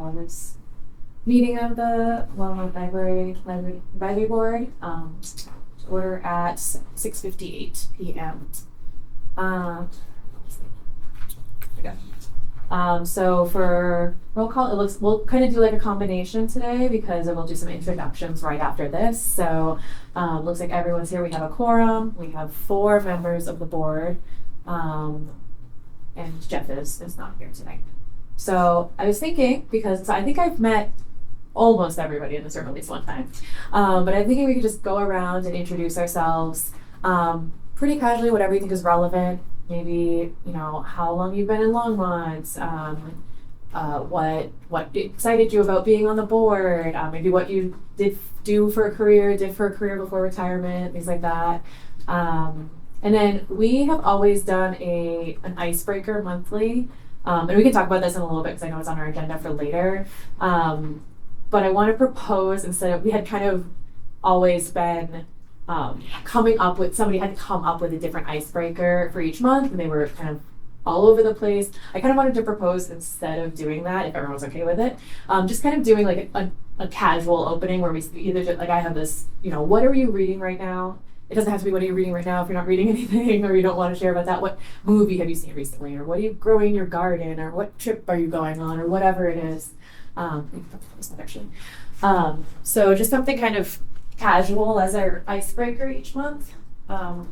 call this meeting of the Longmont Library Advisory Board to order at 6:58 p.m. So for roll call, we'll kind of do like a combination today because we'll do some introductions right after this. So looks like everyone's here. We have a quorum. We have 4 members of the board, and Jeff is not here tonight. So I was thinking, because I think I've met almost everybody in this room at least one time, but I'm thinking we could just go around and introduce ourselves pretty casually, whatever you think is relevant. Maybe, how long you've been in Longmont, what excited you about being on the board, maybe what you did for a career before retirement, things like that. And then we have always done an icebreaker monthly, and we can talk about this in a little bit because I know it's on our agenda for later. But I want to propose, we had kind of always been somebody had to come up with a different icebreaker for each month, and they were kind of all over the place. I kind of wanted to propose, instead of doing that, if everyone was okay with it, just kind of doing like a casual opening where we either just, like, I have this, what are you reading right now? It doesn't have to be what are you reading right now if you're not reading anything or you don't want to share about that. What movie have you seen recently, or what are you growing in your garden, or what trip are you going on, or whatever it is. Actually. So just something kind of casual as our icebreaker each month. And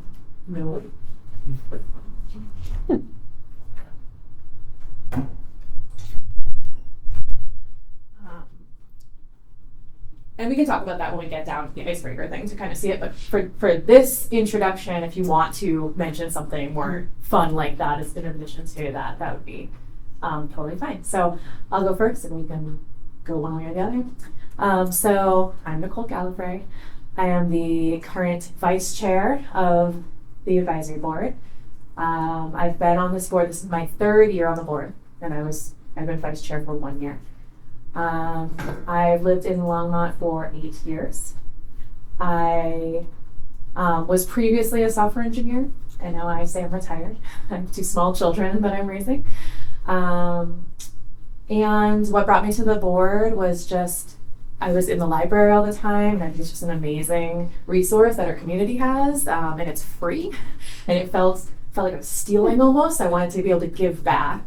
we can talk about that when we get down to the icebreaker thing to kind of see it. But for this introduction, if you want to mention something more fun like that as in addition to that, that would be totally fine. So I'll go first and we can go one way or the other. So I'm Nicole Gallifrey. I am the current vice chair of the advisory board. I've been on this board, this is my 3rd year on the board, and I've been vice chair for 1 year. I've lived in Longmont for 8 years. I was previously a software engineer, and now I say I'm retired. I have 2 small children that I'm raising. And what brought me to the board was just, I was in the library all the time, and I think it's just an amazing resource that our community has, and it's free, and it felt like I was stealing almost. I wanted to be able to give back,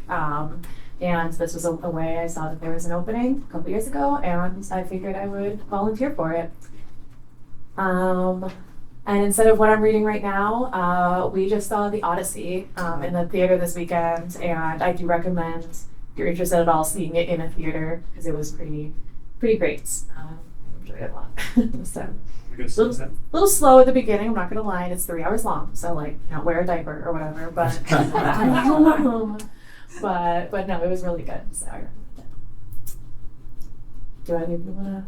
and this was a way I saw that there was an opening a couple years ago, and I figured I would volunteer for it. And instead of what I'm reading right now, we just saw The Odyssey in the theater this weekend, and I do recommend, if you're interested at all, seeing it in a theater because it was pretty great. I enjoyed it a lot. So a little slow at the beginning, I'm not gonna lie, and it's 3 hours long, so wear a diaper or whatever, but but no, it was really good. So I recommend it. Do any of you wanna?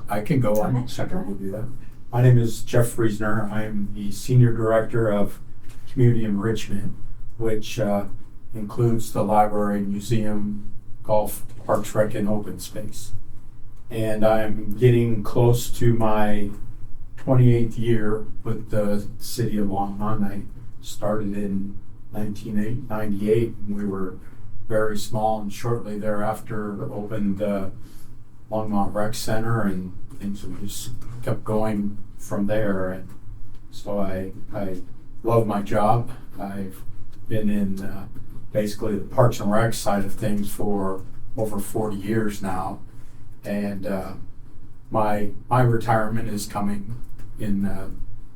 I can go on second. We'll do that. My name is Jeff Friesner. I'm the Senior Director of Community Enrichment, which includes the library, museum, golf, parks, rec, and open space. And I'm getting close to my 28th year with the city of Longmont. I started in 1998, and we were very small, and shortly thereafter opened the Longmont Rec Center, and things just kept going from there. And so I love my job. I've been in basically the Parks and Rec side of things for over 40 years now. And my retirement is coming in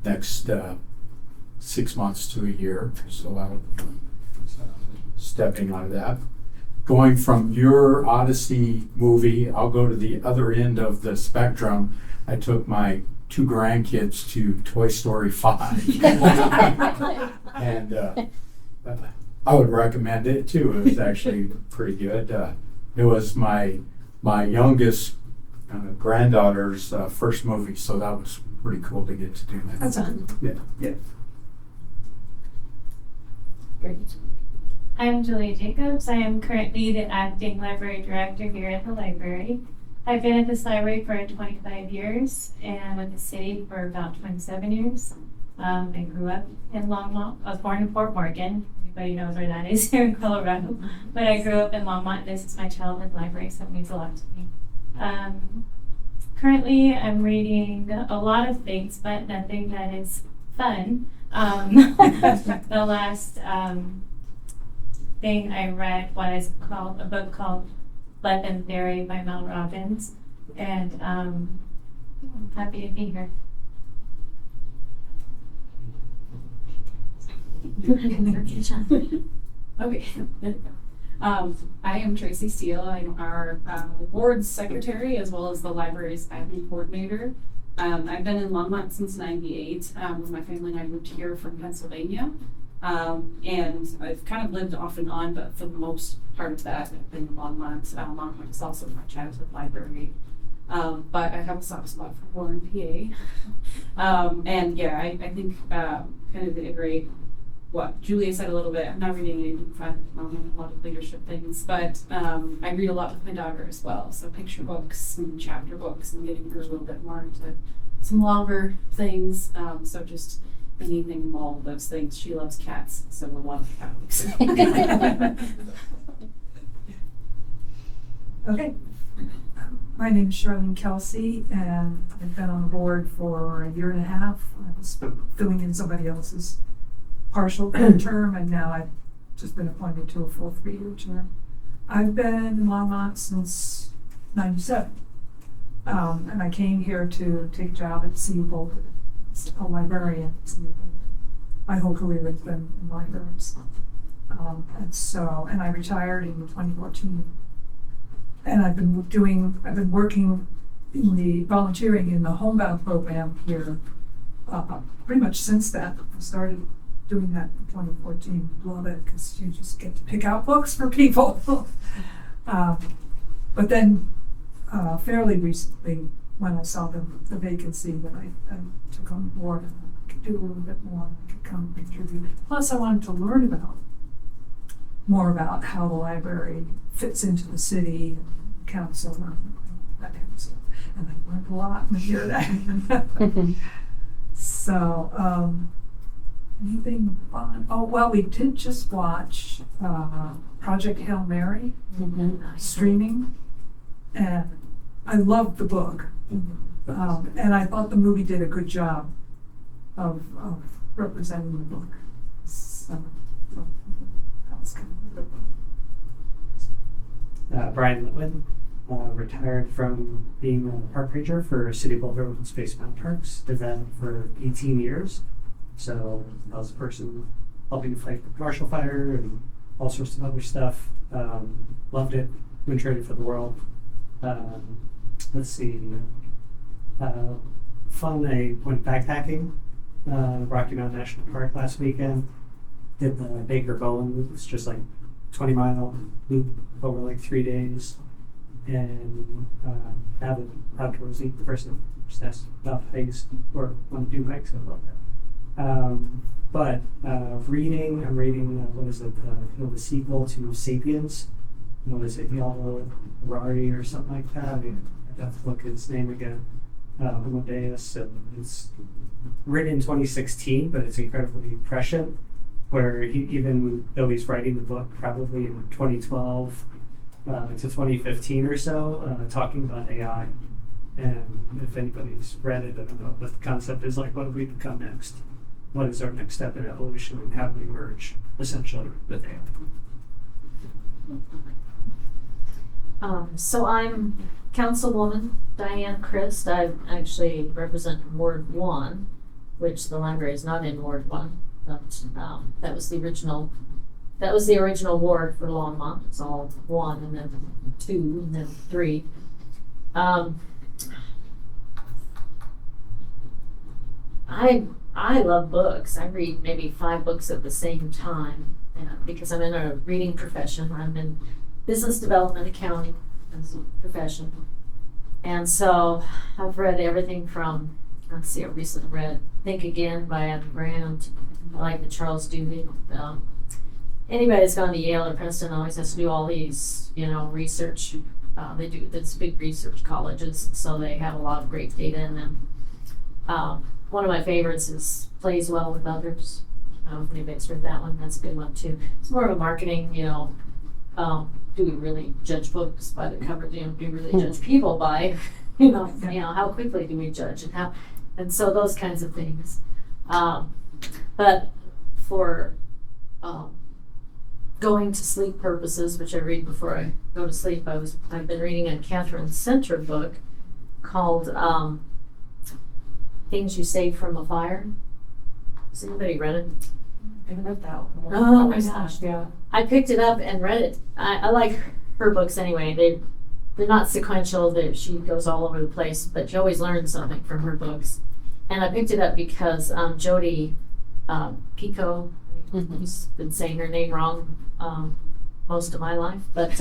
next 6 months to a year, so I'll be stepping out of that. Going from your Odyssey movie, I'll go to the other end of the spectrum. I took my 2 grandkids to Toy Story 5. And I would recommend it too. It was actually pretty good. It was my youngest granddaughter's first movie, so that was pretty cool to get to do that. That's fun. Yeah. Great. I'm Julia Jacobs. I am currently the acting library director here at the library. I've been at this library for 25 years and with the city for about 27 years. I grew up in Longmont. I was born in Fort Morgan. anybody knows where that is here in Colorado. But I grew up in Longmont. This is my childhood library, so it means a lot to me. Currently, I'm reading a lot of things, but nothing that is fun. The last thing I read was a book called Weapon Theory by Mel Robbins, and I'm happy to be here. Okay. I am Tracy Steele. I'm our board secretary as well as the library's admin coordinator. I've been in Longmont since '98. My family and I moved here from Pennsylvania. And I've kind of lived off and on, but for the most part of that, I've been in Longmont. Longmont is also my childhood library. But I have a soft spot for Warren, PA. And yeah, I think kind of to iterate what Julia said a little bit, I'm not reading anything fun at the moment, a lot of leadership things, but I read a lot with my daughter as well. So picture books and chapter books and getting her a little bit more into some longer things. So just anything and all of those things. She loves cats, so a lot of cat books. Okay. My name is Charlene Kelsey, and I've been on the board for a year and a half. I was filling in somebody else's partial term, and now I've just been appointed to a full 3-year term. I've been in Longmont since '97, and I came here to take a job at Seabold as a librarian. My whole career has been in libraries, and I retired in 2014. And I've been working in the volunteering in the homebound program here pretty much since then. I started doing that in 2014. Love it because you just get to pick out books for people. But then fairly recently, when I saw the vacancy, that I took on board and I could do a little bit more, and I could come and contribute. Plus, I wanted to learn more about how the library fits into the city and council and that kind of stuff. And I learned a lot in a year that. So, anything fun? Oh, well, we did just watch Project Hail Mary streaming, and I loved the book. And I thought the movie did a good job of representing the book. So that was kind of good. Brian Litwin, retired from being a park ranger for City of Boulder Open Space Mountain Parks. Did that for 18 years. So I was a person helping to fight the commercial fire and all sorts of other stuff. Loved it. Been traded for the world. Let's see. Fun. I went backpacking, Rocky Mountain National Park last weekend. Did the Baker Bowen loop. It's just like 20-mile loop over like 3 days. And avid outdoorsy person. Just asked about hikes or want to do hikes. I love that. But reading, I'm reading, what is it, the sequel to Sapiens. What is it, Yuval Harari or something like that? I have to look at his name again. Amadeus. It's written in 2016, but it's incredibly prescient. Where even though he's writing the book probably in 2012 to 2015 or so, talking about AI. And if anybody's read it, I don't know what the concept is like, what do we become next? What is our next step in evolution and how do we merge, essentially, with AI? So I'm Councilwoman Diane Christ. I actually represent Ward 1, which the library is not in Ward 1. But that was the original ward for Longmont. It's all 1 and then 2 and then 3. I love books. I read maybe 5 books at the same time because I'm in a reading profession. I'm in business development accounting as a profession. And so I've read everything from, I recently read Think Again by Adam Grant. I like the Charles Dewey. Anybody that's gone to Yale or Princeton always has to do all these, research. They do, it's big research colleges, so they have a lot of great data in them. One of my favorites is Plays Well with Others. I don't know if anybody's read that one. That's a good one too. It's more of a marketing, do we really judge books by the cover? Do we really judge people by, how quickly do we judge and so those kinds of things. But for going to sleep purposes, which I read before I go to sleep, I've been reading a Catherine Center book called Things You Saved from a Fire. Has anybody read it? I haven't read that one. Oh my gosh, gosh. yeah. I picked it up and read it. I like her books anyway. They're not sequential. She goes all over the place, but you always learn something from her books. And I picked it up because Jodi Picoult, he's been saying her name wrong most of my life, but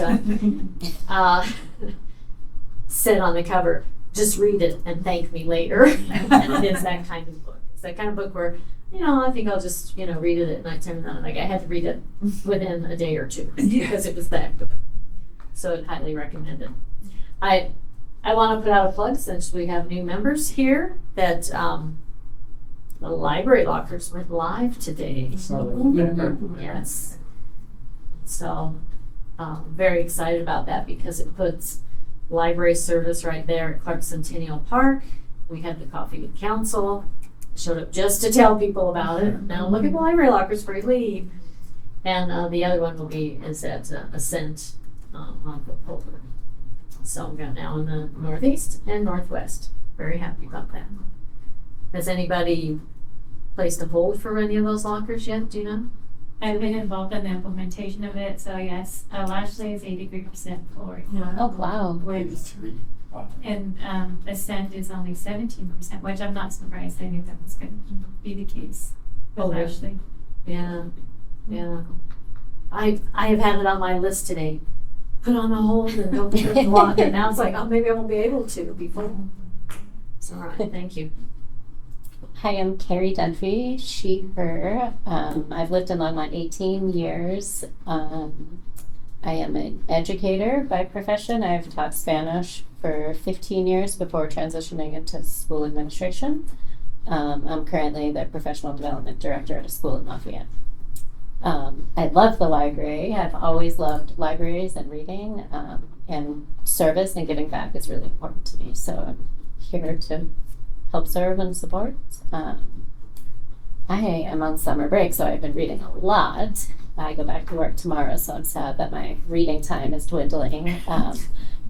said on the cover, just read it and thank me later. And it is that kind of book. It's that kind of book where, I think I'll just, read it at nighttime. And I had to read it within a day or two because it was that good. So I'd highly recommend it. I want to put out a plug since we have new members here that the library lockers went live today. Yes. So very excited about that because it puts library service right there at Clark Centennial Park. We had the coffee with council. Showed up just to tell people about it. Now look at the library lockers before you leave. And the other one is at Ascent on the Polar. So we've got now in the Northeast and Northwest. Very happy about that. Has anybody placed a hold for any of those lockers yet? Do you know? I've been involved in the implementation of it, so yes, Lashley is 83% full right now. Oh, wow. With, and Ascent is only 17%, which I'm not surprised. I knew that was going to be the case with Oh, really? Lashley. Yeah. I have had it on my list today. Put on a hold and don't get the lock. And now it's like, oh, maybe I won't be able to before. It's all right. Thank you. Hi, I'm Carrie Dunphy, she, her. I've lived in Longmont 18 years. I am an educator by profession. I've taught Spanish for 15 years before transitioning into school administration. I'm currently the professional development director at a school in Lafayette. I love the library. I've always loved libraries and reading, and service and giving back is really important to me. So I'm here to help serve and support. I am on summer break, so I've been reading a lot. I go back to work tomorrow, so I'm sad that my reading time is dwindling.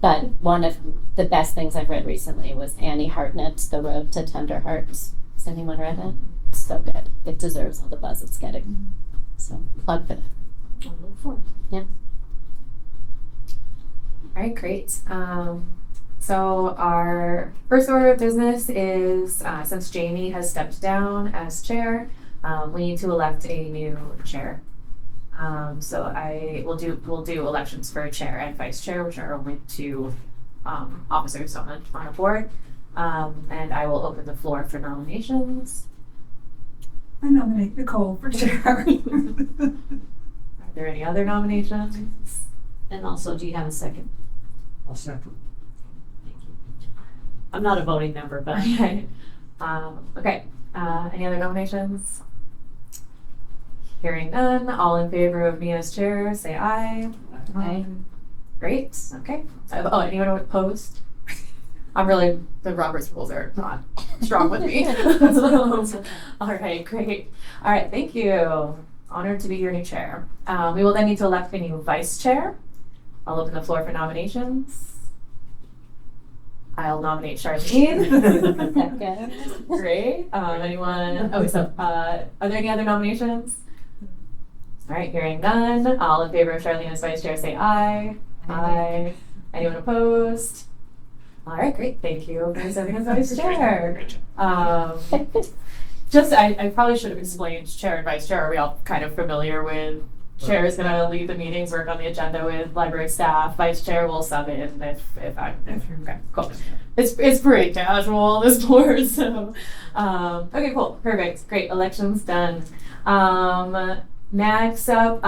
But one of the best things I've read recently was Annie Hartnett's The Road to Tender Hearts. Has anyone read it? It's so good. It deserves all the buzz it's getting. So, plug for that. I'll look for it. Yeah. All right, great. So our first order of business is, since Jamie has stepped down as chair, we need to elect a new chair. So we'll do elections for chair and vice chair, which are only two officers on a board. And I will open the floor for nominations. I nominate Nicole for chair. Are there any other nominations? And also, do you have a second? I'll second. Thank you. I'm not a voting member, but Okay. Okay. Any other nominations? Hearing none, all in favor of me as chair, say aye. Aye. Great. Okay. Anyone opposed? The Robert's rules are not strong with me. All right, great. All right, thank you. Honored to be your new chair. We will then need to elect a new vice chair. I'll open the floor for nominations. I'll nominate Charlene. Second. Great. Anyone? Are there any other nominations? All right, hearing none. All in favor of Charlene as vice chair, say aye. Aye. Anyone opposed? All right, great. Thank you for serving as vice chair. I probably should have explained chair and vice chair. Are we all kind of familiar with? Chair is going to lead the meetings, work on the agenda with library staff. Vice chair will sub in okay, cool. It's pretty casual, this board, so. Okay, cool, perfect, great, election's done. Next up,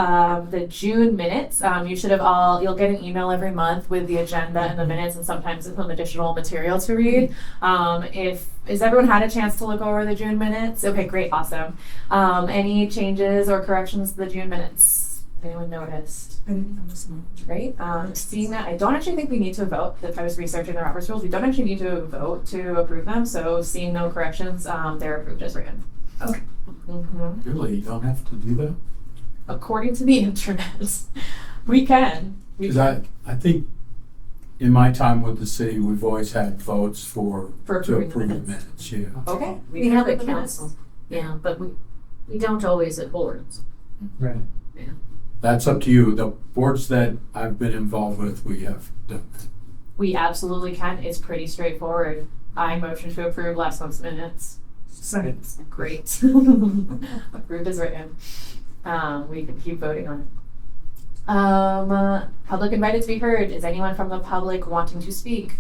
the June minutes. You should have you'll get an email every month with the agenda and the minutes and sometimes some additional material to read. Has everyone had a chance to look over the June minutes? Okay, great, awesome. Any changes or corrections to the June minutes? Anyone noticed? I didn't notice much. Great. Seeing that, I don't actually think we need to vote. If I was researching the Roberts rules, we don't actually need to vote to approve them. So seeing no corrections, they're approved as written. Okay. Mm-hmm. Really, you don't have to do that? According to the internet, we can. Because I think in my time with the city, we've always had votes to approving approve the minutes. minutes, yeah. Okay. We have a the minutes. council, yeah, but we don't always at boards. Right. That's up to you. The boards that I've been involved with, we have done that. We absolutely can. It's pretty straightforward. I motion to approve last month's minutes. Second. Great. Approved as written. We can keep voting on it. Public invited to be heard. Is anyone from the public wanting to speak?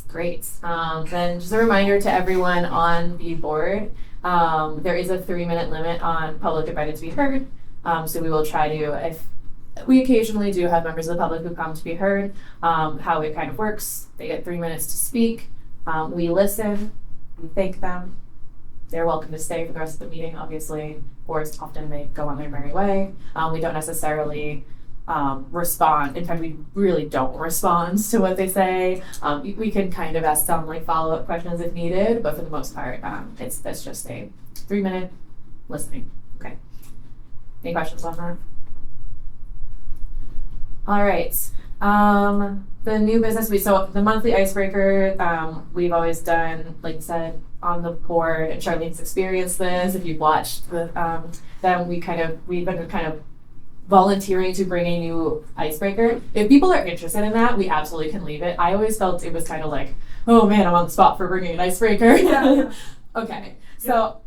Great. Then just a reminder to everyone on the board, there is a 3-minute limit on public invited to be heard. So we will try to, if we occasionally do have members of the public who come to be heard, how it kind of works. They get 3 minutes to speak. We listen, we thank them. They're welcome to stay for the rest of the meeting, obviously, or often they go on their merry way. We don't necessarily respond. In fact, we really don't respond to what they say. We can kind of ask some like follow-up questions if needed, but for the most part, that's just a 3-minute listening. Okay. Any questions on that? All right. The new business so the monthly icebreaker, we've always done, like I said, on the board, and Charlene's experienced this. If you've watched then we've been kind of volunteering to bring a new icebreaker. If people are interested in that, we absolutely can leave it. I always felt it was kind of like, oh man, I'm on the spot for bringing an icebreaker. Yeah. Okay. So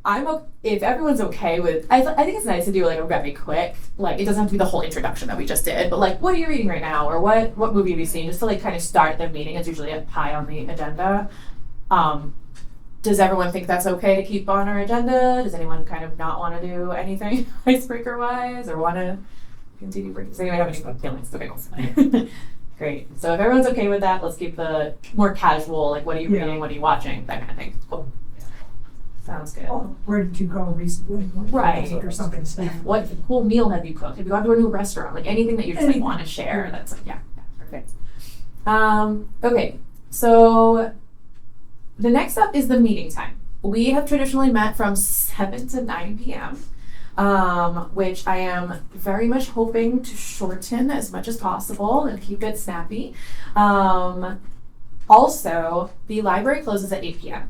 if everyone's okay with, I think it's nice to do like a very quick, like it doesn't have to be the whole introduction that we just did, but like, what are you reading right now? Or what movie have you seen? Just to like kind of start the meeting. It's usually high on the agenda. Does everyone think that's okay to keep on our agenda? Does anyone kind of not want to do anything icebreaker wise or want to continue? Does anyone have any feelings? Okay, cool. Great. So if everyone's okay with that, let's keep the more casual, like what are you reading? What are you watching? That kind of thing. Cool. Sounds good. Oh, where did you go recently? Right. Or something. What cool meal have you cooked? Have you gone to a new restaurant? Like anything that you just like, want to share. That's like, yeah, perfect. Okay, so the next up is the meeting time. We have traditionally met from 7 to 9 p.m., which I am very much hoping to shorten as much as possible and keep it snappy. Also, the library closes at 8 p.m.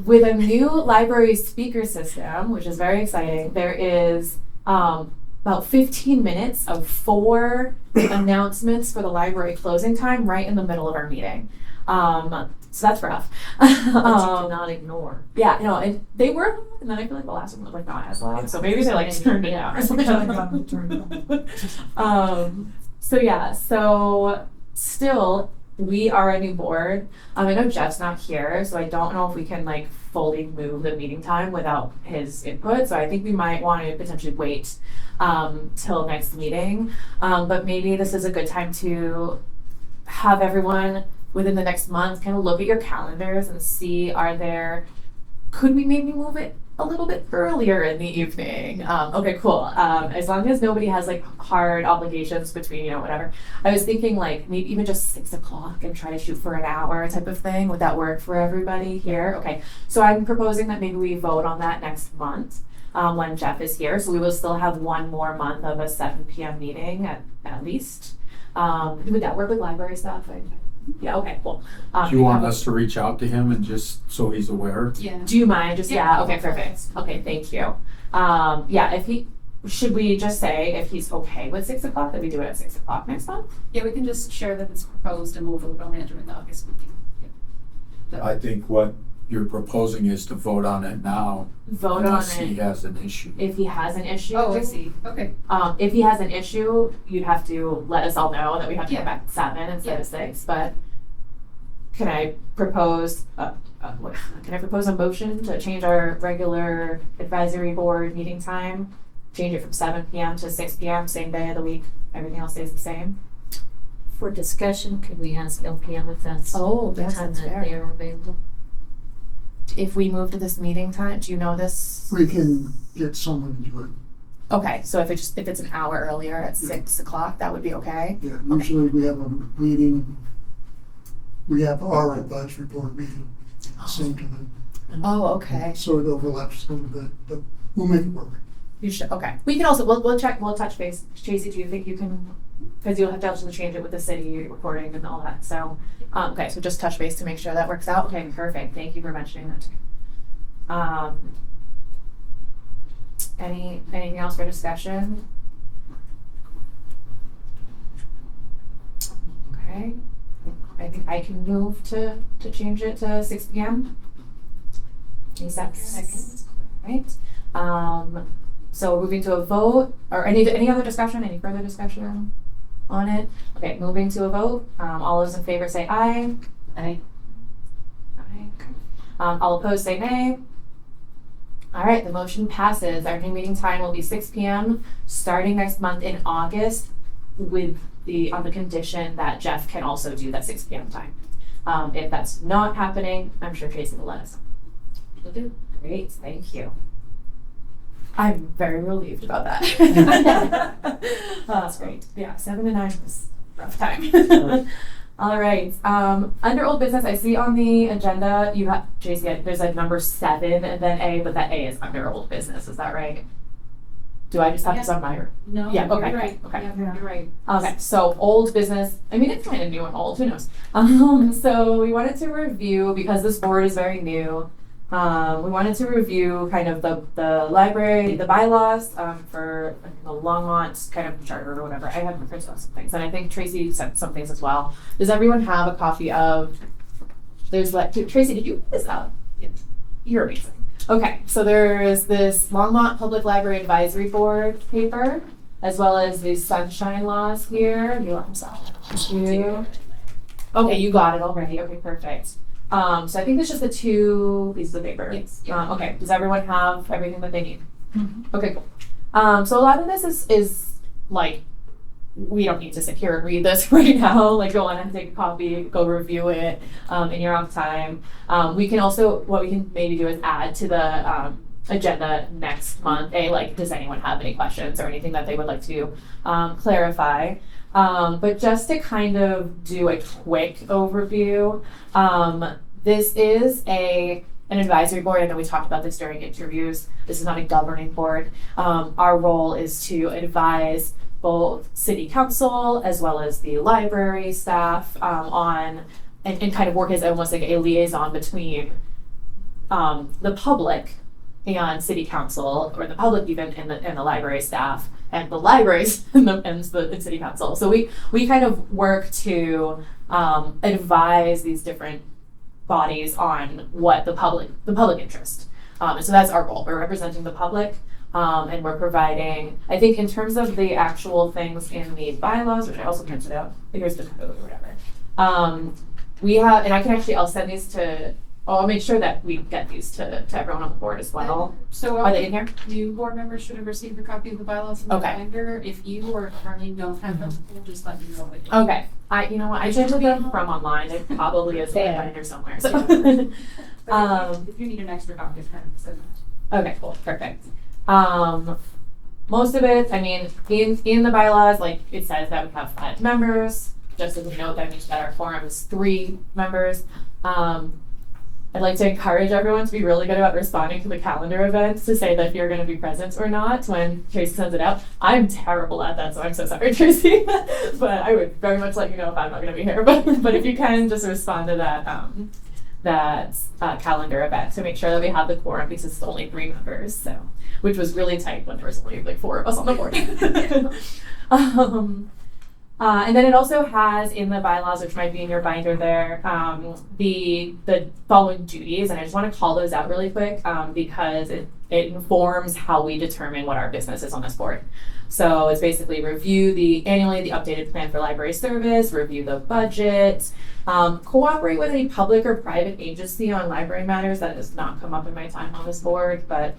With a new library speaker system, which is very exciting, there is about 15 minutes of 4 announcements for the library closing time right in the middle of our meeting. So that's rough. But you cannot ignore. Yeah, and they were, and then I feel like the last one was like not as loud, so maybe they like turned it down or something. So still, we are a new board. I know Jeff's not here, so I don't know if we can like fully move the meeting time without his input. So I think we might want to potentially wait till next meeting. But maybe this is a good time to have everyone within the next month kind of look at your calendars and see could we maybe move it a little bit earlier in the evening? Okay, cool. As long as nobody has like hard obligations between, whatever. I was thinking like maybe even just 6 o'clock and try to shoot for an hour type of thing. Would that work for everybody here? Okay, so I'm proposing that maybe we vote on that next month when Jeff is here. So we will still have one more month of a 7 p.m. meeting at least. Would that work with library stuff? Yeah, okay, cool. Do you want us to reach out to him and just so he's aware? Yeah. Do you mind? Okay, perfect. Okay, thank you. Should we just say if he's okay with 6 o'clock, that we do it at 6 o'clock next month? Yeah, we can just share that it's proposed and we'll vote on it during the August meeting. Yeah. I think what you're proposing is to vote on it now. Vote on unless he it has an issue. if he has an issue. Oh, I see. Okay. If he has an issue, you'd have to let us all know that we have to Yeah. come back at 7 instead of 6, but can I propose, can I propose a motion to change our regular advisory board meeting time? Change it from 7 PM to 6 PM, same day of the week, everything else stays the same? For discussion, could we ask LPM if that's Oh, the yes, time that's that fair. they are available? If we move to this meeting time, do you know this? We can get someone to do it. Okay, so if it's an hour earlier at 6 o'clock, that would be okay? Yeah, usually we have a meeting, we have our advisory board meeting at the same time. Oh, okay. So it overlaps a little bit, but we'll make it work. You should, okay. We can also, we'll touch base. Tracy, do you think you can, because you'll have to actually change it with the city recording and all that, so, okay, so just touch base to make sure that works out. Okay, perfect. Thank you for mentioning that too. Anything else for discussion? Okay, I think I can move to change it to 6 PM. Any seconds? Right. So moving to a vote, or any other discussion, any further discussion on it? Okay, moving to a vote. All those in favor say aye. Aye. Aye. All opposed say nay. All right, the motion passes. Our new meeting time will be 6 PM, starting next month in August, with on the condition that Jeff can also do that 6 PM time. If that's not happening, I'm sure Tracy will let us know. Will do. Great, thank you. I'm very relieved about that. That's great. Yeah, 7 to 9 was a rough time. All right. Under old business, I see on the agenda you have Tracy. There's a number 7 and then A, but that A is under old business. Is that right? Do I just have this on my? No, Yeah, okay, you're right. okay. Yeah, you're right. Okay, so old business, I mean, it's kind of new and old, who knows? So we wanted to review, because this board is very new, we wanted to review kind of the library, the bylaws, for the Longmont kind of charter or whatever. I have printed out some things, and I think Tracy sent some things as well. Does everyone have a copy of, Tracy, did you put this out? Yes. You're amazing. Okay, so there's this Longmont Public Library Advisory Board paper, as well as the sunshine laws here. Okay, you got it already. Okay, perfect. So I think there's just the 2 pieces of paper. Yes. Okay, does everyone have everything that they need? Mm-hmm. Okay, cool. So a lot of this is like, we don't need to sit here and read this right now. Like, go on and take a copy, go review it in your own time. We can also, what we can maybe do is add to the agenda next month. Like, does anyone have any questions or anything that they would like to clarify? But just to kind of do a quick overview, this is an advisory board. I know we talked about this during interviews. This is not a governing board. Our role is to advise both city council as well as the library staff on and kind of work as almost like a liaison between the public and city council, or the public even and the library staff, and the libraries and the city council. So we kind of work to advise these different bodies on what the public interest. And so that's our role. We're representing the public. And we're providing, I think in terms of the actual things in the bylaws, which I also printed out, here's the code or whatever. We have, and I'll send these to, I'll make sure that we get these to everyone on the board as well. So Are they in here? new board members should have received a copy of the bylaws in the Okay. binder. If you or currently don't have them, just let me know. Okay, you know what, I printed them from online, it probably is in the binder somewhere, so. But if you need an extra copy, it's kind of send that. Okay, cool, perfect. Most of it, I mean, in the bylaws, like, it says that we have 5 members. Just as a note, that means that our quorum is 3 members. I'd like to encourage everyone to be really good about responding to the calendar events to say that if you're going to be present or not when Tracy sends it out. I'm terrible at that, so I'm so sorry, Tracy. But I would very much let you know if I'm not going to be here. But if you can, just respond to that calendar event to make sure that we have the quorum, because it's only 3 members, so, which was really tight when there was only like 4 of us on the board. And then it also has in the bylaws, which might be in your binder there, the following duties, and I just want to call those out really quick because it informs how we determine what our business is on this board. So it's basically review annually the updated plan for library service, review the budget, cooperate with any public or private agency on library matters. That has not come up in my time on this board, but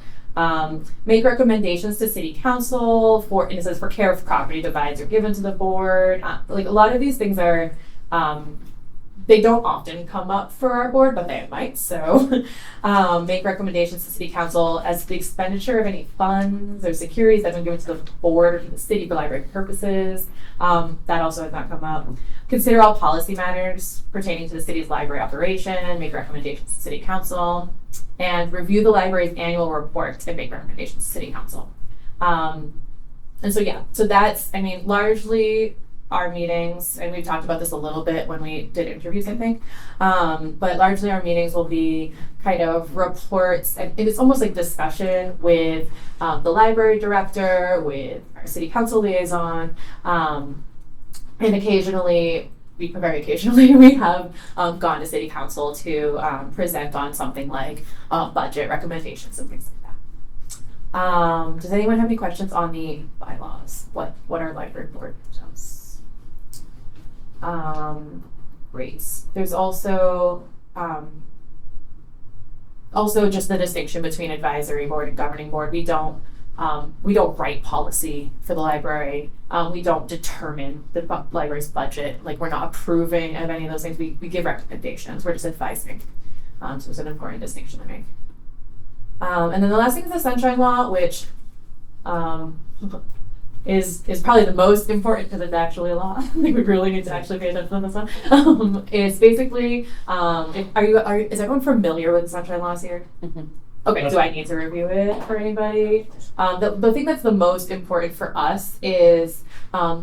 make recommendations to city council for instance for care of property divides are given to the board. Like a lot of these things are they don't often come up for our board, but they might. So make recommendations to city council as the expenditure of any funds or securities that have been given to the board or to the city for library purposes. That also has not come up. Consider all policy matters pertaining to the city's library operation, make recommendations to city council, and review the library's annual report and make recommendations to city council. And so that's, largely our meetings, and we've talked about this a little bit when we did interviews, I think, but largely our meetings will be kind of reports, and it's almost like discussion with the library director, with our city council liaison, and occasionally, very occasionally, we have gone to city council to present on something like budget recommendations and things like that. Does anyone have any questions on the bylaws? What our library board does? Great. There's also just the distinction between advisory board and governing board. We don't write policy for the library. We don't determine the library's budget. Like, we're not approving of any of those things. We give recommendations. We're just advising. So it's an important distinction to make. And then the last thing is the Sunshine Law, which is probably the most important because it's actually a law. I think we really need to actually pay attention to this one. It's basically, is everyone familiar with the Sunshine Laws here? Mm-hmm. Okay, do I need to review it for anybody? The thing that's the most important for us is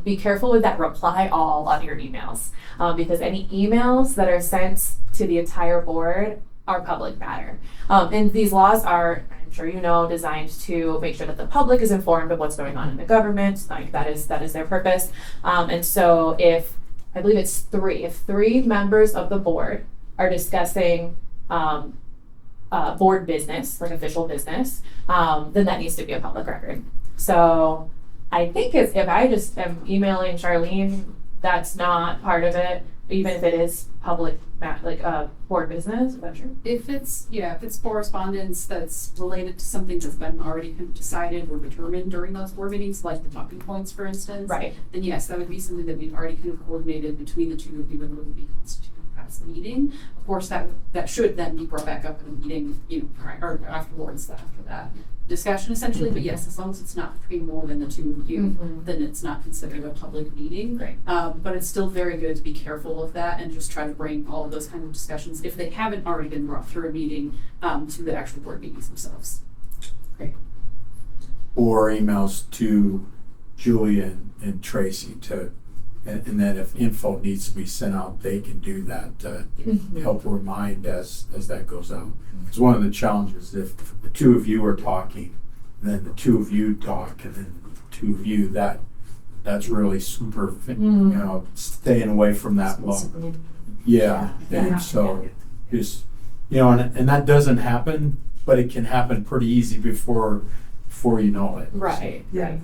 be careful with that reply all on your emails, because any emails that are sent to the entire board are public matter. And these laws are, I'm sure you know, designed to make sure that the public is informed of what's going on in the government. Like that is their purpose. And so if three members of the board are discussing board business, like official business, then that needs to be a public record. So I think if I just am emailing Charlene, that's not part of it, even if it is public, like board business. Is that true? If it's correspondence that's related to something that's been already kind of decided or determined during those board meetings, like the talking points, for instance, right? Then yes, that would be something that we've already kind of coordinated between the two of you and would be constituted as the meeting. Of course, that should then be brought back up in a meeting, or afterwards after that discussion, essentially. But yes, as long as it's not between more than the two of you, then it's not considered a public meeting. Right. But it's still very good to be careful of that and just try to bring all of those kind of discussions, if they haven't already been brought through a meeting, to the actual board meetings themselves. Great. Or emails to Julia and Tracy and then if info needs to be sent out, they can do that to help remind as that goes out. It's one of the challenges if the two of you are talking, and then the two of you talk, and then the two of you, that's really super, staying away from that long. Yeah. And so just, and that doesn't happen, but it can happen pretty easy before you know it. Right. Yeah. Right.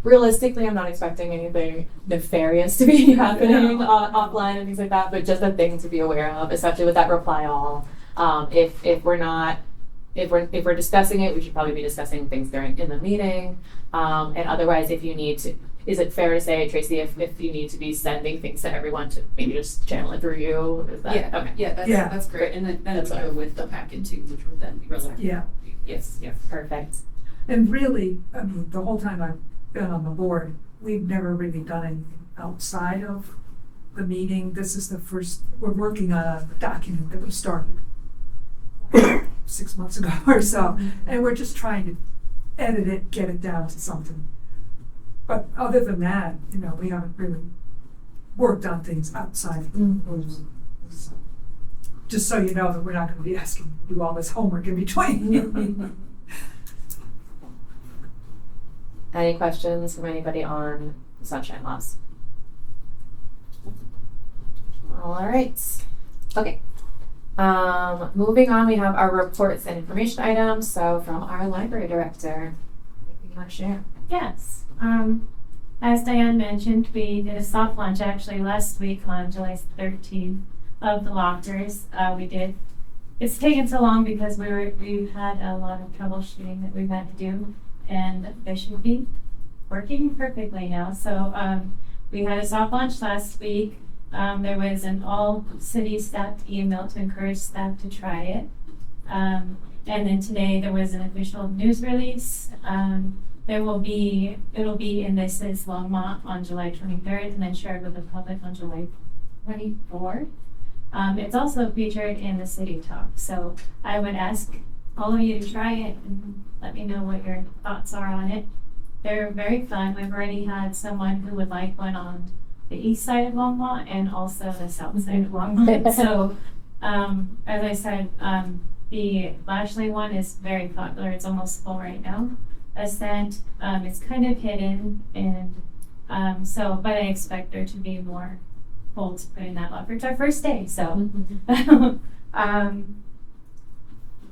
Realistically, I'm not expecting anything nefarious to be happening offline and things like that, but just a thing to be aware of, especially with that reply all. If we're discussing it, we should probably be discussing things in the meeting. And otherwise, if you need to, is it fair to say, Tracy, if you need to be sending things to everyone to maybe just channel it through you? Is that okay? That's great. And then it's go with the packet too, which would then be relevant. Yeah. Yes. Perfect. And really, the whole time I've been on the board, we've never really done anything outside of the meeting. This is the first, we're working on a document that we started 6 months ago or so, and we're just trying to edit it, get it down to something. But other than that, we haven't really worked on things outside of the board. So, just so you know that we're not going to be asking you to do all this homework in between. Any questions from anybody on the Sunshine Laws? All right. Okay. Moving on, we have our reports and information items. So from our library director, anything you want to share? Yes. As Diane mentioned, we did a soft launch actually last week on July 13th of the lockers. It's taken so long because we've had a lot of troubleshooting that we've had to do, and they should be working perfectly now. So we had a soft launch last week. There was an all city staff email to encourage staff to try it. And then today there was an official news release. It'll be in This Is Longmont on July 23rd and then shared with the public on July 24th. It's also featured in the City Talk. So I would ask all of you to try it and let me know what your thoughts are on it. They're very fun. We've already had someone who would like one on the east side of Longmont and also the south side of Longmont. So as I said, the Lashley one is very popular. It's almost full right now. Ascent, it's kind of hidden, and but I expect there to be more full to put in that locker. It's our first day, so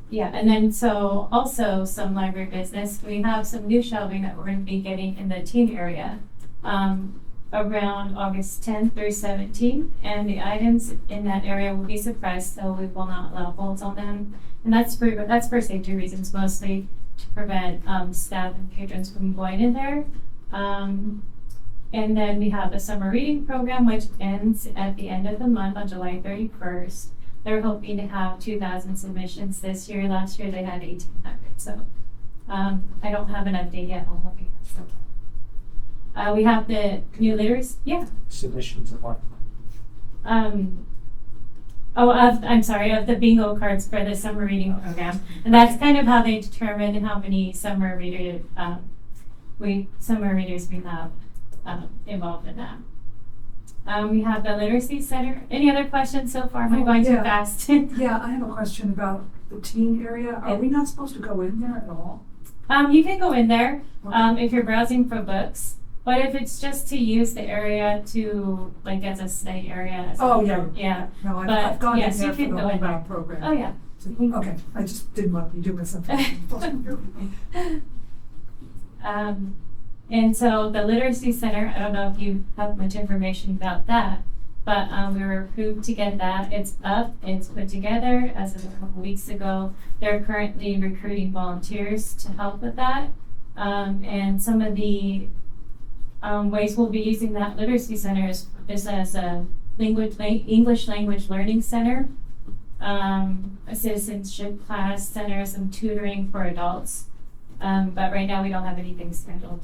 yeah. And then so also some library business. We have some new shelving that we're going to be getting in the teen area around August 10th through 17th, and the items in that area will be suppressed, so we will not allow holds on them, and that's for safety reasons mostly, to prevent staff and patrons from going in there. And then we have the summer reading program, which ends at the end of the month on July 31st. They're hoping to have 2,000 submissions this year. Last year they had 1,800. So I don't have an update yet on what we have. So we have the new literacy. Yeah. Submissions of what? Of the bingo cards for the summer reading program, and that's kind of how they determine how many summer readers we have involved in that. We have the literacy center. Any other questions so far? Am I going too fast? Yeah, I have a question about the teen area. Are we not supposed to go in there at all? You can go in there Okay. if you're browsing for books. But if it's just to use the area to, like, as a study area. Oh, yeah. Yeah. No, But, I've gone in yes, there you for can the go in whole there. round program. Oh, yeah. Okay, I just didn't want to be doing something. And so the Literacy Center, I don't know if you have much information about that, but we were approved to get that. It's up, it's put together as of a couple weeks ago. They're currently recruiting volunteers to help with that. And some of the ways we'll be using that Literacy Center is as a English language learning center, a citizenship class center, some tutoring for adults. But right now we don't have anything scheduled.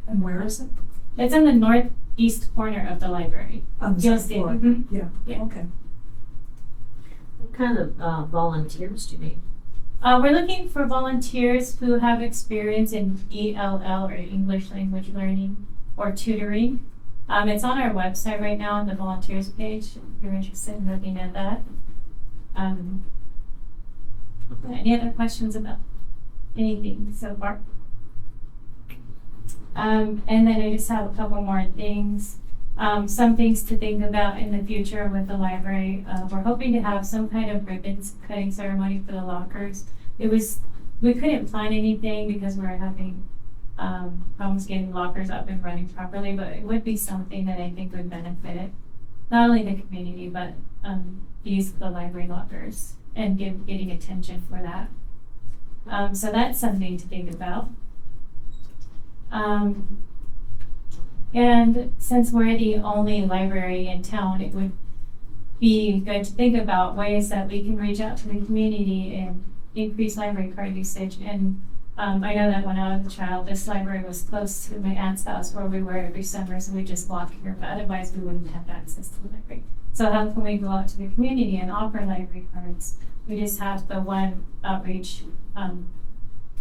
And where is it? It's in the northeast corner of the library. On the You'll second see. floor. Mhm. Yeah, okay. What kind of volunteers do you need? We're looking for volunteers who have experience in ELL or English language learning or tutoring. It's on our website right now on the volunteers page if you're interested in looking at that. Any other questions about anything so far? And then I just have a couple more things. Some things to think about in the future with the library. We're hoping to have some kind of ribbons cutting ceremony for the lockers. We couldn't plan anything because we're having problems getting lockers up and running properly, but it would be something that I think would benefit not only the community, but use the library lockers and getting attention for that. So that's something to think about. And since we're the only library in town, it would be good to think about ways that we can reach out to the community and increase library card usage. And I know that when I was a child, this library was close to my aunt's house where we were every summer, so we just walked here, but otherwise we wouldn't have access to the library. So how can we go out to the community and offer library cards? We just have the one outreach,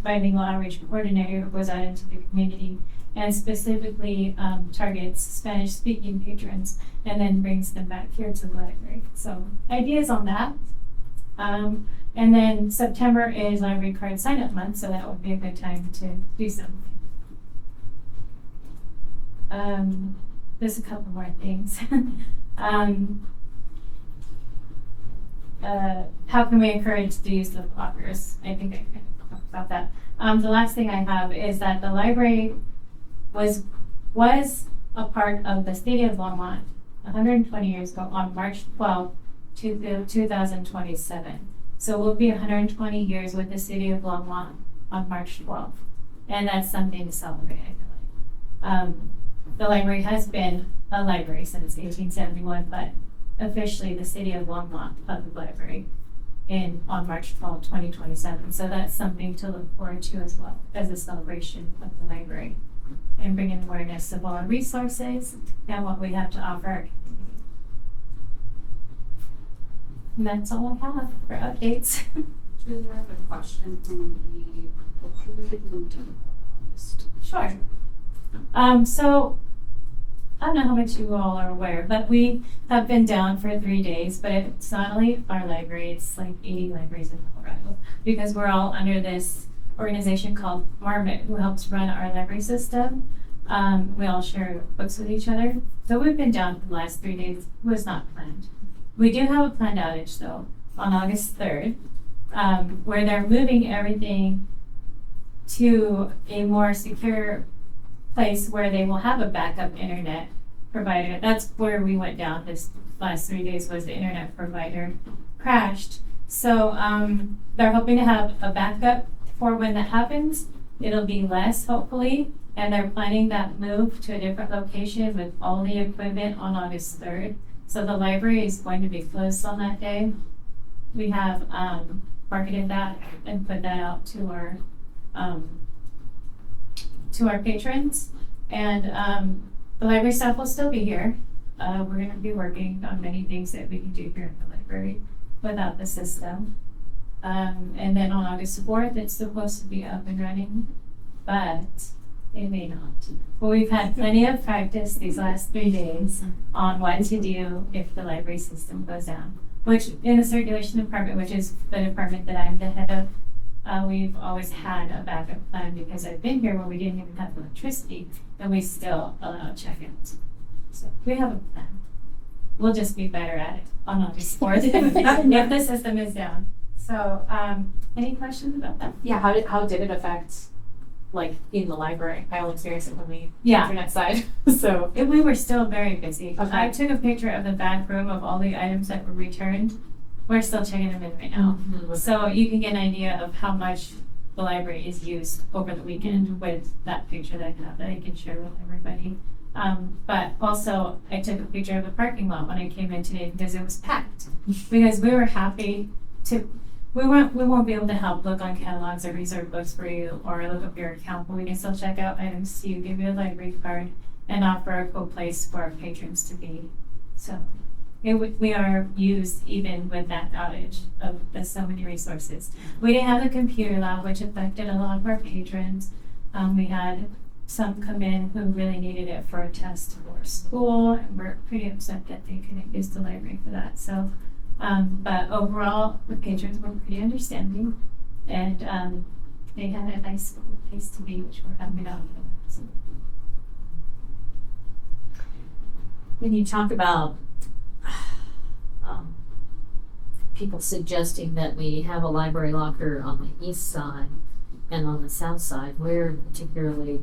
bilingual outreach coordinator who goes out into the community and specifically targets Spanish-speaking patrons and then brings them back here to the library. So ideas on that. And then September is library card sign-up month, so that would be a good time to do something. There's a couple more things. How can we encourage the use of lockers? I think I kind of talked about that. The last thing I have is that the library was a part of the city of Longmont 120 years ago on March 12th, 2027. So we'll be 120 years with the city of Longmont on March 12th. And that's something to celebrate, I feel like. The library has been a library since 1871, but officially the city of Longmont Public Library on March 12, 2027. So that's something to look forward to as well as a celebration of the library and bringing awareness of all our resources and what we have to offer our community. And that's all I have for updates. Do you have a question from the Sure. So I don't know how much you all are aware, but we have been down for 3 days, but it's not only our library, it's like 80 libraries in Colorado, because we're all under this organization called Marmot, who helps run our library system. We all share books with each other. So we've been down for the last 3 days. It was not planned. We do have a planned outage though, on August 3rd, where they're moving everything to a more secure place where they will have a backup internet provider. That's where we went down this last 3 days, was the internet provider crashed. So they're hoping to have a backup for when that happens. It'll be less, hopefully, and they're planning that move to a different location with all the equipment on August 3rd. So the library is going to be closed on that day. We have marketed that and put that out to our patrons, and the library staff will still be here. We're going to be working on many things that we can do here in the library without the system. And then on August 4th, it's supposed to be up and running, but it may not. But we've had plenty of practice these last 3 days on what to do if the library system goes down, which in the circulation department, which is the department that I'm the head of, we've always had a backup plan, because I've been here when we didn't even have electricity and we still allow check-ins. So we have a plan. We'll just be better at it on August 4th if the system is down. So any questions about that? Yeah, how did it affect, like, in the library? I only experienced it from the Yeah. internet side, so. We were still very busy. Okay. I took a picture of the back room of all the items that were returned. We're still checking them in right now. So you can get an idea of how much the library is used over the weekend with that picture that I have that I can share with everybody. But also I took a picture of the parking lot when I came in today, because it was packed. Because we were happy to, we won't be able to help look on catalogs or reserve books for you or look up your account, but we can still check out items to you, give you a library card, and offer a cool place for our patrons to be. So we are used even with that outage of the so many resources. We didn't have the computer lab, which affected a lot of our patrons. We had some come in who really needed it for a test for school, and we're pretty upset that they couldn't use the library for that. So, but overall, the patrons were pretty understanding, and they had a nice place to be, which we're happy about. So. When you talk about people suggesting that we have a library locker on the east side and on the south side, where particularly,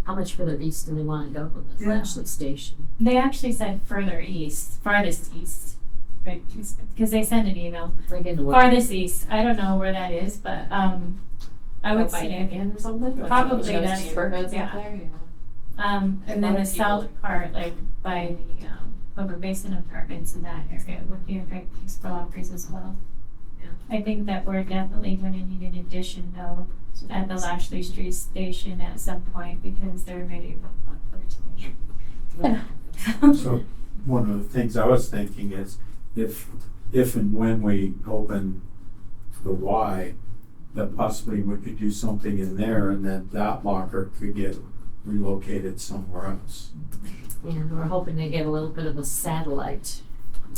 how much further east do they want to go with the Latchley Station? They actually said further east, farthest east, right? Because they sent an email. Farthest east. I don't know where that is, but I would By say Indian or something? Probably Those that's- neighborhoods yeah. out there, and then lot the of people- south part, like by the Upper Basin apartments in that area, would be a great place for lockers as well. Yeah. I think that we're definitely going to need an addition though at the Lashley Street station at some point, because they're ready to popular today. So one of the things I was thinking is if and when we open the Y, that possibly we could do something in there, and then that locker could get relocated somewhere else. And we're hoping to get a little bit of a satellite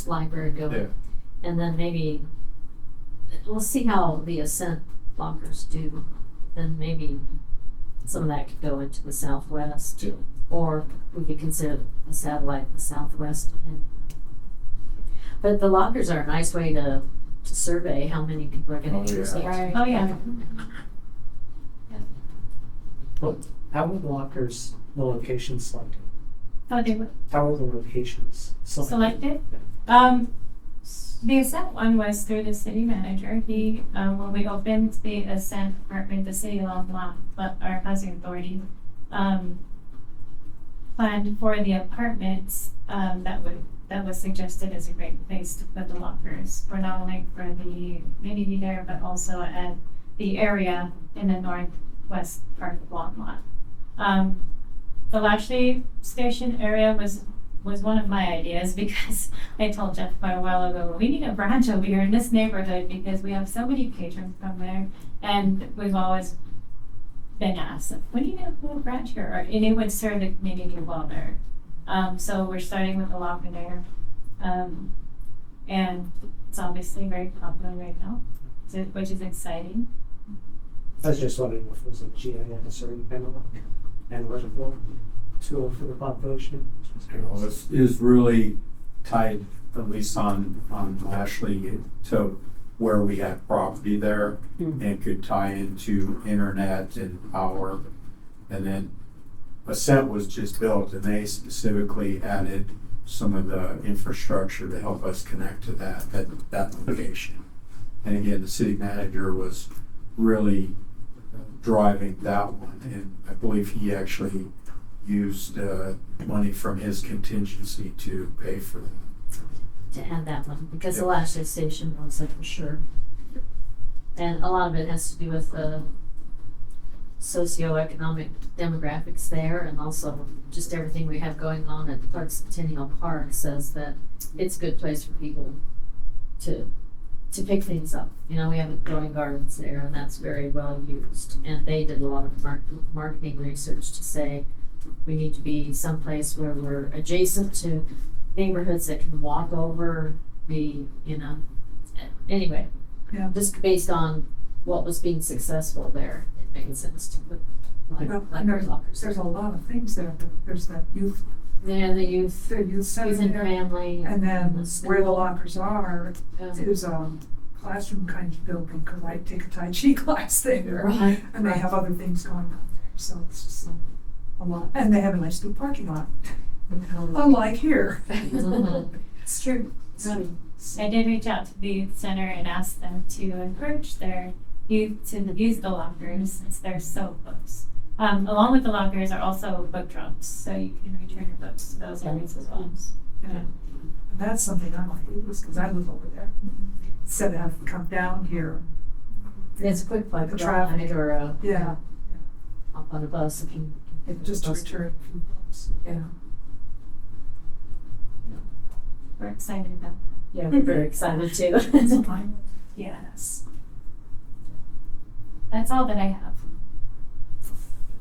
library going. Yeah. And then maybe, we'll see how the Ascent lockers do. Then maybe some of that could go into the southwest. Yeah. Or we could consider a satellite in the southwest. But the lockers are a nice way to survey how many people are going to use it. Right. Oh yeah. How were the lockers, the locations selected? Oh, they were How were the locations selected. The Ascent one was through the city manager. He, when we opened the Ascent apartment, the city of Longmont, but our housing authority, planned for the apartments, that was suggested as a great place to put the lockers for not only for the community there, but also at the area in the northwest part of Longmont. The Lashley Station area was one of my ideas because I told Jeff quite a while ago, we need a branch over here in this neighborhood because we have so many patrons from there, and we've always been asked, when are you going to put a branch here? And it would serve the community well there. So we're starting with the locker there, and it's obviously very popular right now, which is exciting. I was just wondering if it was a GIS or any kind of analytical tool for the population. This is really tied, at least on Ashley, to where we have property there and could tie into internet and power. And then Ascent was just built and they specifically added some of the infrastructure to help us connect to that location. And again, the city manager was really driving that one, and I believe he actually used money from his contingency to pay for that. To add that one, because the Yep. Lashley Station was for sure. And a lot of it has to do with the socioeconomic demographics there, and also just everything we have going on at Clark Centennial Park says that it's a good place for people to pick things up. You know, we have growing gardens there, and that's very well used. And they did a lot of marketing research to say we need to be someplace where we're adjacent to neighborhoods that can walk over, anyway, Yeah. just based on what was being successful there, it made sense to put Well, and library lockers. there's a lot of things there. There's that youth Yeah, the youth, center youth and there. family. And then where the school. lockers are, Yeah. is a classroom kind of building, because I take a Tai Chi class there. Right, And they have other things going on there, so it's just a lot. And they have a nice new parking lot, unlike here. It's true. I did reach out to the youth center and ask them to encourage their youth to use the lockers since they're so close. Along with the lockers are also book drops, so you can return your books to those areas as well. Yeah. And that's something I like, because I live over there. Instead of having to come down here. It's a quick like The traffic traffic. or Yeah, Hop on a bus if you. just to return a few books. yeah. We're excited about Yeah, we're very excited too. that. Yes. That's all that I have.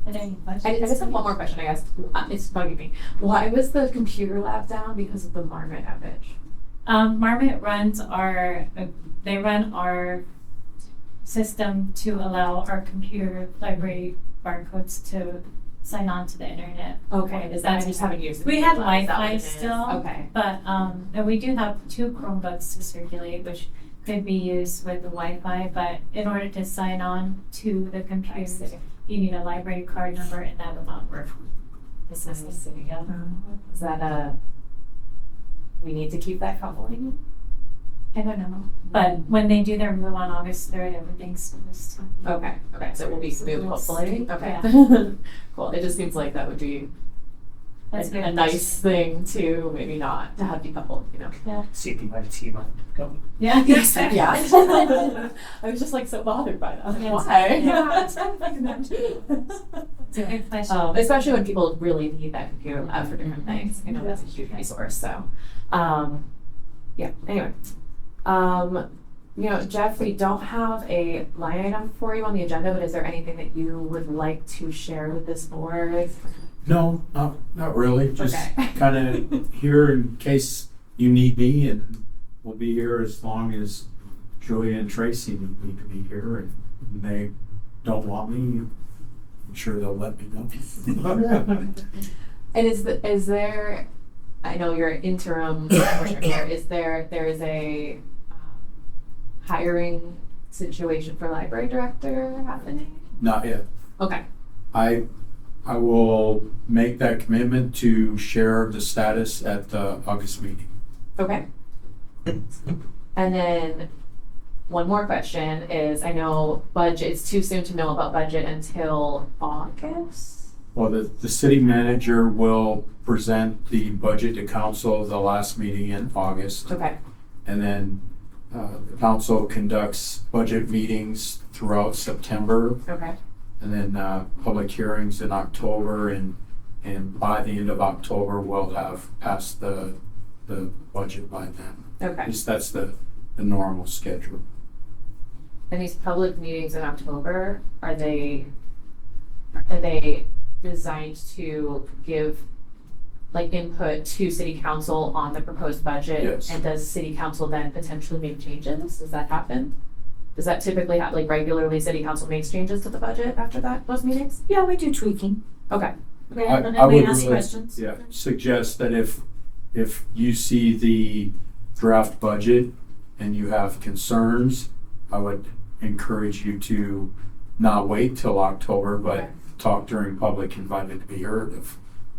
Are there any questions? I just have one more question, I guess. It's bugging me. Why was the computer lab down? Because of the Marmot outage? Marmot runs they run our system to allow our computer library barcodes to sign on to the internet. Okay, is that I just haven't used it? We had Is that what Wi-Fi it is? still, Okay. but and we do have 2 Chromebooks to circulate, which could be used with the Wi-Fi. But in order to sign on to the computer, see. you need a library card number, and that will not work. This is the city, yeah. Um, Is that we need to keep that coupling? I don't know. But when they do their move on August 3rd, everything's supposed to. Okay, so it will be smooth, hopefully. Okay. Yeah. Cool. It just seems like that would be That's a good. nice thing to maybe not to have decoupled, CPIT might go. Yeah. Yes. Yeah. I was just like so bothered by that. Yeah. Why? Yeah, I'm thinking that too. It's a good question. Especially when people really need that computer lab for different things. You know, that's a huge resource. So, yeah. Anyway, Jeff, we don't have a line item for you on the agenda, but is there anything that you would like to share with this board? No, not really. Just Okay. kind of here in case you need me, and we'll be here as long as Julia and Tracy need to be here, and they don't want me. I'm sure they'll let me know. And is there? I know you're interim commissioner here. Is there is a hiring situation for library director happening? Not yet. Okay. I I will make that commitment to share the status at the August meeting. Okay. And then one more question is, I know budget, it's too soon to know about budget until August? Well, the city manager will present the budget to council the last meeting in August. Okay, And then the council conducts budget meetings throughout September. okay, And then public hearings in October, and by the end of October, we'll have passed the budget by then. At okay. least that's the normal schedule. And these public meetings in October, are they designed to give like input to city council on the proposed budget? Yes. And does city council then potentially make changes? Does that happen? Does that typically happen, like regularly city council makes changes to the budget after those meetings? Yeah, we do tweaking. Okay, Okay, I- and I then we would ask really- questions. Yeah, suggest that if you see the draft budget and you have concerns, I would encourage you to not wait till October, but Okay. talk during public invited to be heard if,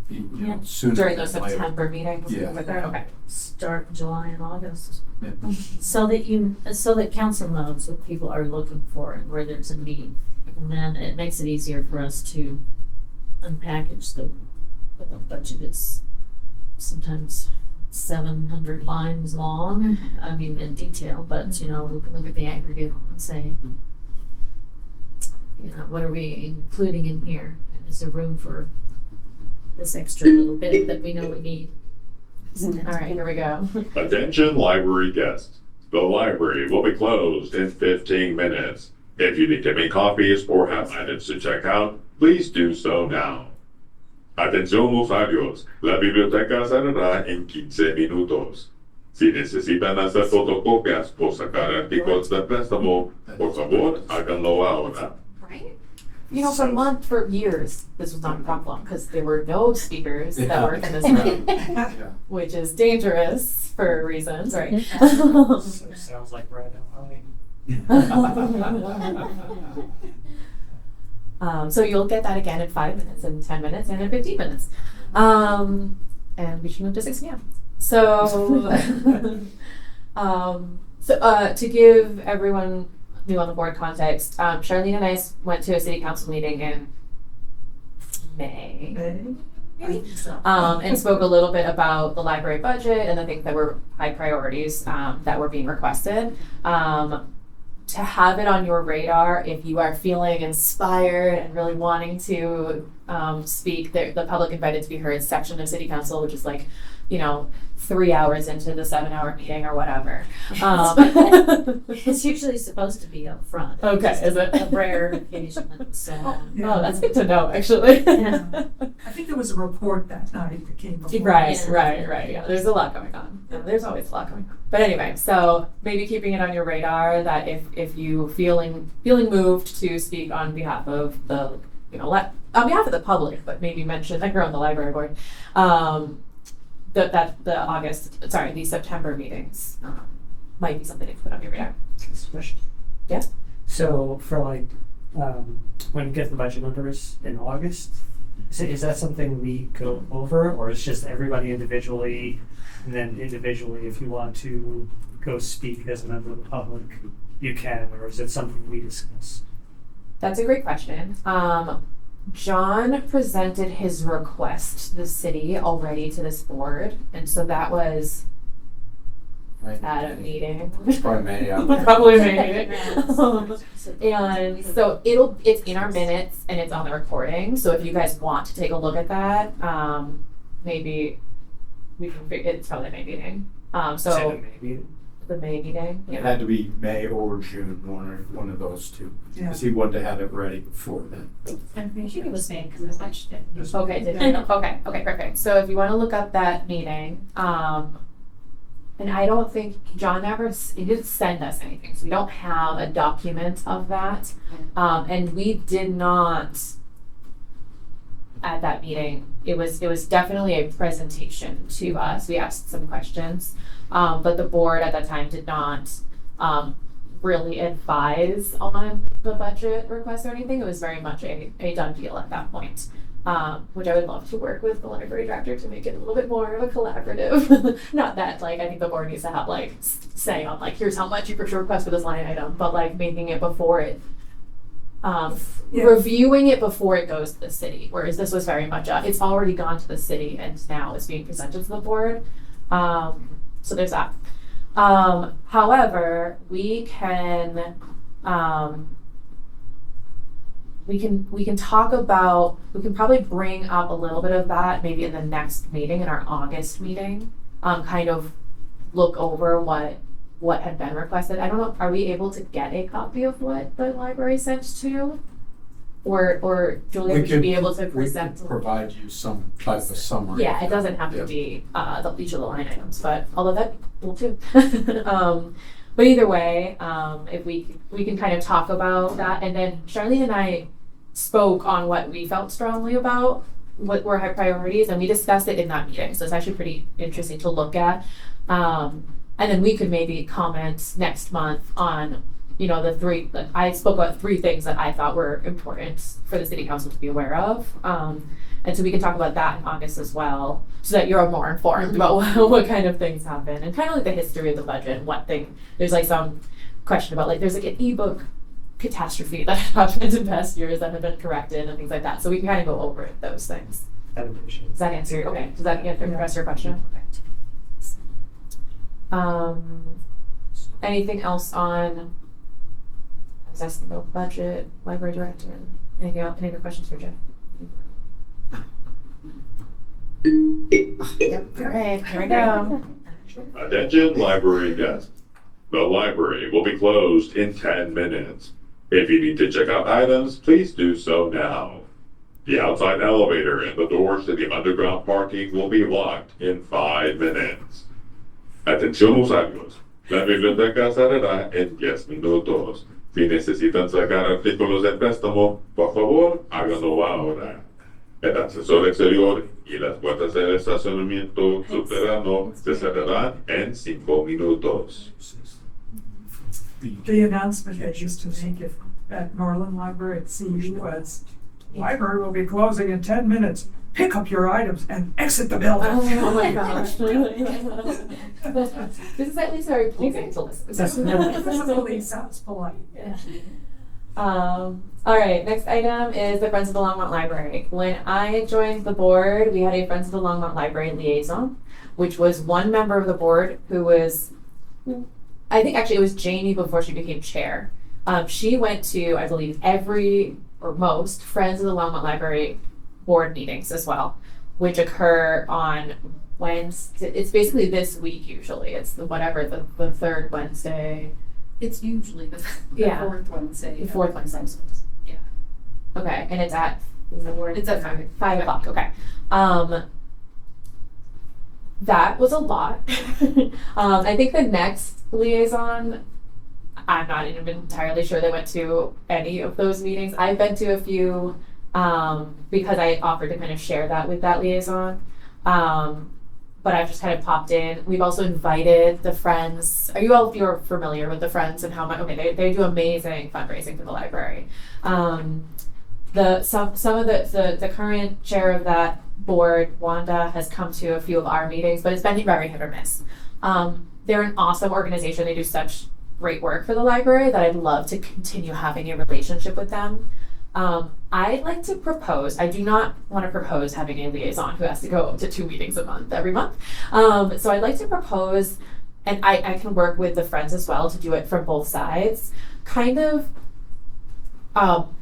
Yeah. sooner during than those later. September meetings? Yeah. Okay, Start in July and August. Yeah. So that council knows what people are looking for and where there's a need. And then it makes it easier for us to unpackage the budget. Is sometimes 700 lines long, I mean, in detail, but, you know, we can look at the aggregate and say, you know, what are we including in here? And is there room for this extra little bit that we know we need? all right, here we go. Attention library guests. The library will be closed in 15 minutes. If you need to make copies or have items to check out, please do so now. Atención usuarios. La biblioteca cerrará en 15 minutos. Si necesitan hacer fotocopias o sacar artículos de préstamo, por favor, háganlo ahora. Right? You know, for years, this was not a problem because there were no speakers that were in this room, Yeah. which is dangerous for reasons, right? Sounds like right So you'll get that again in 5 minutes, and 10 minutes, and in 15 minutes. And we should move to 6 p.m. So, to give everyone new on the board context, Charlene and I went to a city council meeting in May. And spoke a little bit about the library budget and the things that were high priorities that were being requested. To have it on your radar if you are feeling inspired and really wanting to speak, the public invited to be heard section of city council, which is like, 3 hours into the 7-hour meeting or whatever. It's usually supposed to be up front. Okay, Just is it? A rare occasion that it's, Oh, that's good to know, actually. Yeah. I think there was a report that night that came before. Right, Yeah. right. Yeah, there's a lot going on. Yeah, there's always a lot going on. But anyway, so maybe keeping it on your radar that if you feeling moved to speak on behalf of the, on behalf of the public, but maybe mention that you're on the library board, the September meetings might be something to put on your radar. Question. Yeah. So for when you get the budget numbers in August, is that something we go over, or is just everybody individually, and then individually if you want to go speak as a member of the public, you can, or is it something we discuss? That's a great question. John presented his request to the city already to this board, and so that was Right. at a meeting. It's probably May, yeah. Probably May. And so it's in our minutes and it's on the recording. So if you guys want to take a look at that, maybe we can figure, it's probably a May meeting. So Maybe. the May meeting. It had to be May or June, one of those two. Yeah. Because he wanted to have it ready before then. I think it was May because I watched it. Okay, okay, perfect. So if you want to look up that meeting, and I don't think John he didn't send us anything, so we don't have a document of that. And we did not at that meeting. It was definitely a presentation to us. We asked some questions, but the board at that time did not really advise on the budget request or anything. It was very much a done deal at that point. which I would love to work with the library director to make it a little bit more of a collaborative. Not that like I think the board needs to have like say on like here's how much you should request for this line item, but like making it before it, reviewing it before it goes to the city. Whereas this was very much it's already gone to the city and now it's being presented to the board. So there's that. However, we can talk about, we can probably bring up a little bit of that maybe in the next meeting, in our August meeting, kind of look over what had been requested. I don't know, are we able to get a copy of what the library sent to? Or Julia, we should be able to present. We could provide you some type of summary. Yeah, it doesn't have to be each of the line items, but although that will too. But either way, if we can kind of talk about that, and then Charlene and I spoke on what we felt strongly about, what were our priorities, and we discussed it in that meeting. So it's actually pretty interesting to look at. And then we could maybe comment next month on, you know, I spoke about 3 things that I thought were important for the city council to be aware of. And so we can talk about that in August as well, so that you're more informed about what kind of things happen, and kind of like the history of the budget and there's like some question about like, there's like an ebook catastrophe that happened in past years that have been corrected and things like that. So we can kind of go over those things. Does that answer does that address your question? Okay. Anything else on, I was asking about budget, library director, anything else, any other questions for Jeff? Yep. All right, here we go. Attention library guests. The library will be closed in 10 minutes. If you need to check out items, please do so now. The outside elevator and the doors to the underground parking will be locked in 5 minutes. Atención usuarios. La biblioteca cerrará en 10 minutos. Si necesitan sacar artículos de préstamo, por favor, háganlo ahora. El ascensor exterior y las puertas del estacionamiento subterráneo se cerrarán en 5 minutos. The announcement they used to make at Norland Library at CU was, library will be closing in 10 minutes. Pick up your items and exit the building. Oh my gosh. This is at least very pleasing to listen to. Definitely sounds polite. Yeah. All right, next item is the Friends of the Longmont Library. When I joined the board, we had a Friends of the Longmont Library liaison, which was one member of the board who was, I think actually it was Jamie before she became chair. She went to, I believe, every or most Friends of the Longmont Library board meetings as well, which occur on Wednesday. It's basically this week usually. It's the third Wednesday. It's usually the fourth Wednesday. The fourth Wednesday. Yeah. Okay, and it's at 5 o'clock. Okay. That was a lot. I think the next liaison, I'm not even entirely sure they went to any of those meetings. I've been to a few because I offered to kind of share that with that liaison. But I've just kind of popped in. We've also invited the Friends. You're familiar with the Friends and how much? Okay, they do amazing fundraising for the library. Some of the current chair of that board, Wanda, has come to a few of our meetings, but it's been very hit or miss. They're an awesome organization. They do such great work for the library that I'd love to continue having a relationship with them. I'd like to propose, I do not want to propose having a liaison who has to go to 2 meetings every month. So I'd like to propose, and I can work with the Friends as well to do it from both sides, kind of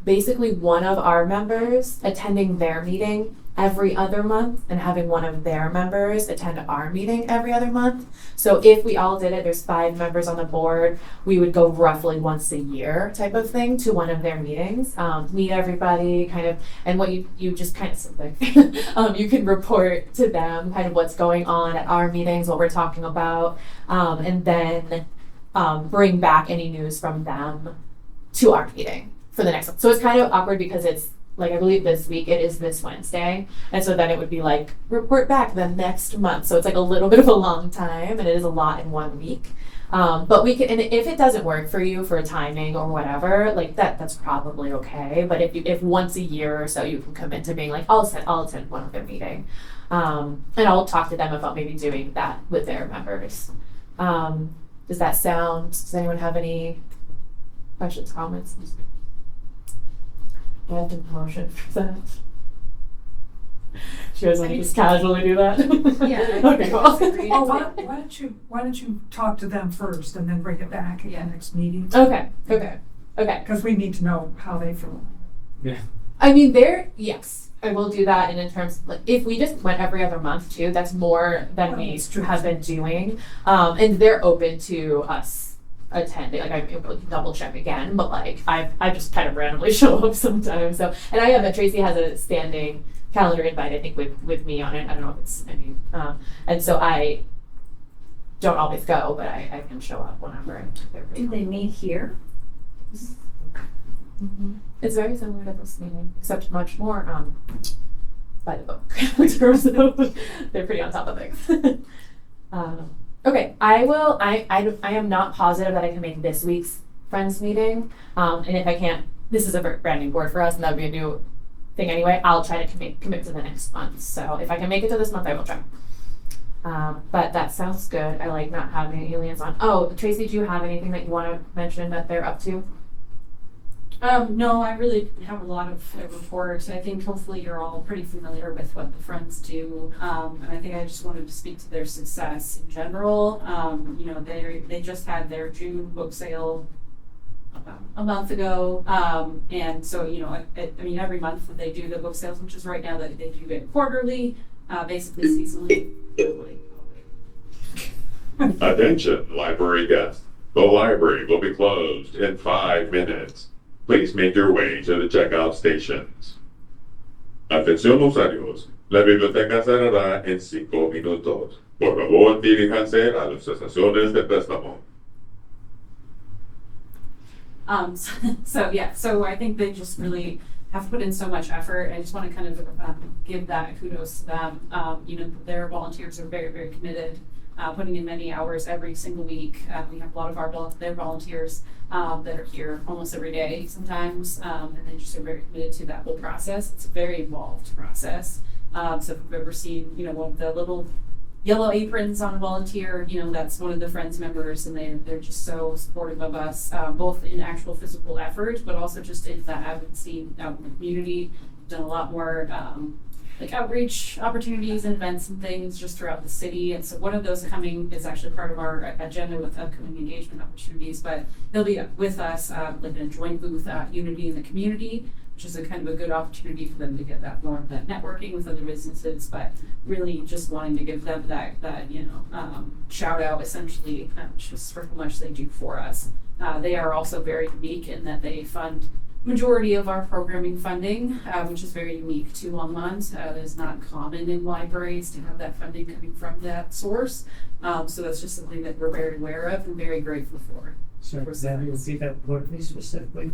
basically one of our members attending their meeting every other month and having one of their members attend our meeting every other month. So if we all did it, there's 5 members on the board, we would go roughly once a year type of thing to one of their meetings, meet everybody kind of, and what you just kind of something, you can report to them kind of what's going on at our meetings, what we're talking about, and then bring back any news from them to our meeting for the next one. So it's kind of awkward because it's like I believe this week it is this Wednesday, and so then it would be like report back the next month. So it's like a little bit of a long time, and it is a lot in 1 week. But we can, and if it doesn't work for you for timing or whatever, like that's probably okay. But if once a year or so you can commit to being like, I'll attend one of their meeting, and I'll talk to them about maybe doing that with their members. Does that sound? Does anyone have any questions, comments? Do I have to motion for that? She doesn't like just casually do that. Yeah, Okay, cool. Oh, why don't you talk to them first and then bring it back at the next meeting? Okay. Because we need to know how they feel. I mean, yes, I will do that. And in terms, like, if we just went every other month too, that's more than we have been doing. And they're open to us attending. Like, I will double check again, but like, I just kind of randomly show up sometimes. So, and I am, Tracy has a standing calendar invite, I think, with me on it. I don't know if it's, and so I don't always go, but I can show up whenever they're Do they meet here? Mm-hmm. It's very similar to this meeting, except much more by the book in terms of they're pretty on top of things. Okay, I am not positive that I can make this week's Friends meeting, and if I can't, this is a brand new board for us, and that would be a new thing anyway. I'll try to commit to the next month. So if I can make it to this month, I will try. But that sounds good. I like not having aliens on. Oh, Tracy, do you have anything that you want to mention that they're up to? No, I really have a lot of reports. I think hopefully you're all pretty familiar with what the Friends do. And I think I just wanted to speak to their success in general. They just had their June book sale about a month ago. And so, I mean, every month that they do the book sales, which is right now that they do it quarterly, basically seasonally. Attention, library guests. The library will be closed in 5 minutes. Please make your way to the checkout stations. Atención usuarios. La biblioteca cerrará en 5 minutos. Por favor, diríjanse a las estaciones de préstamo. So I think they just really have put in so much effort. I just want to kind of give that kudos to them. Their volunteers are very, very committed, putting in many hours every single week. We have a lot of their volunteers that are here almost every day sometimes, and they just are very committed to that whole process. It's a very involved process. So if you've ever seen, one of the little yellow aprons on a volunteer, that's one of the Friends members, and they're just so supportive of us, both in actual physical effort, but also just in that advocacy out in the community. We've done a lot more outreach opportunities and events and things just throughout the city. And so one of those coming is actually part of our agenda with upcoming engagement opportunities, but they'll be with us in a joint booth at Unity in the Community, which is a kind of a good opportunity for them to get that more of that networking with other businesses, but really just wanting to give them that shout out essentially just for how much they do for us. They are also very unique in that they fund majority of our programming funding, which is very unique to Longmont. It is not common in libraries to have that funding coming from that source. So that's just something that we're very aware of and very grateful for. So then you'll see that what they specifically.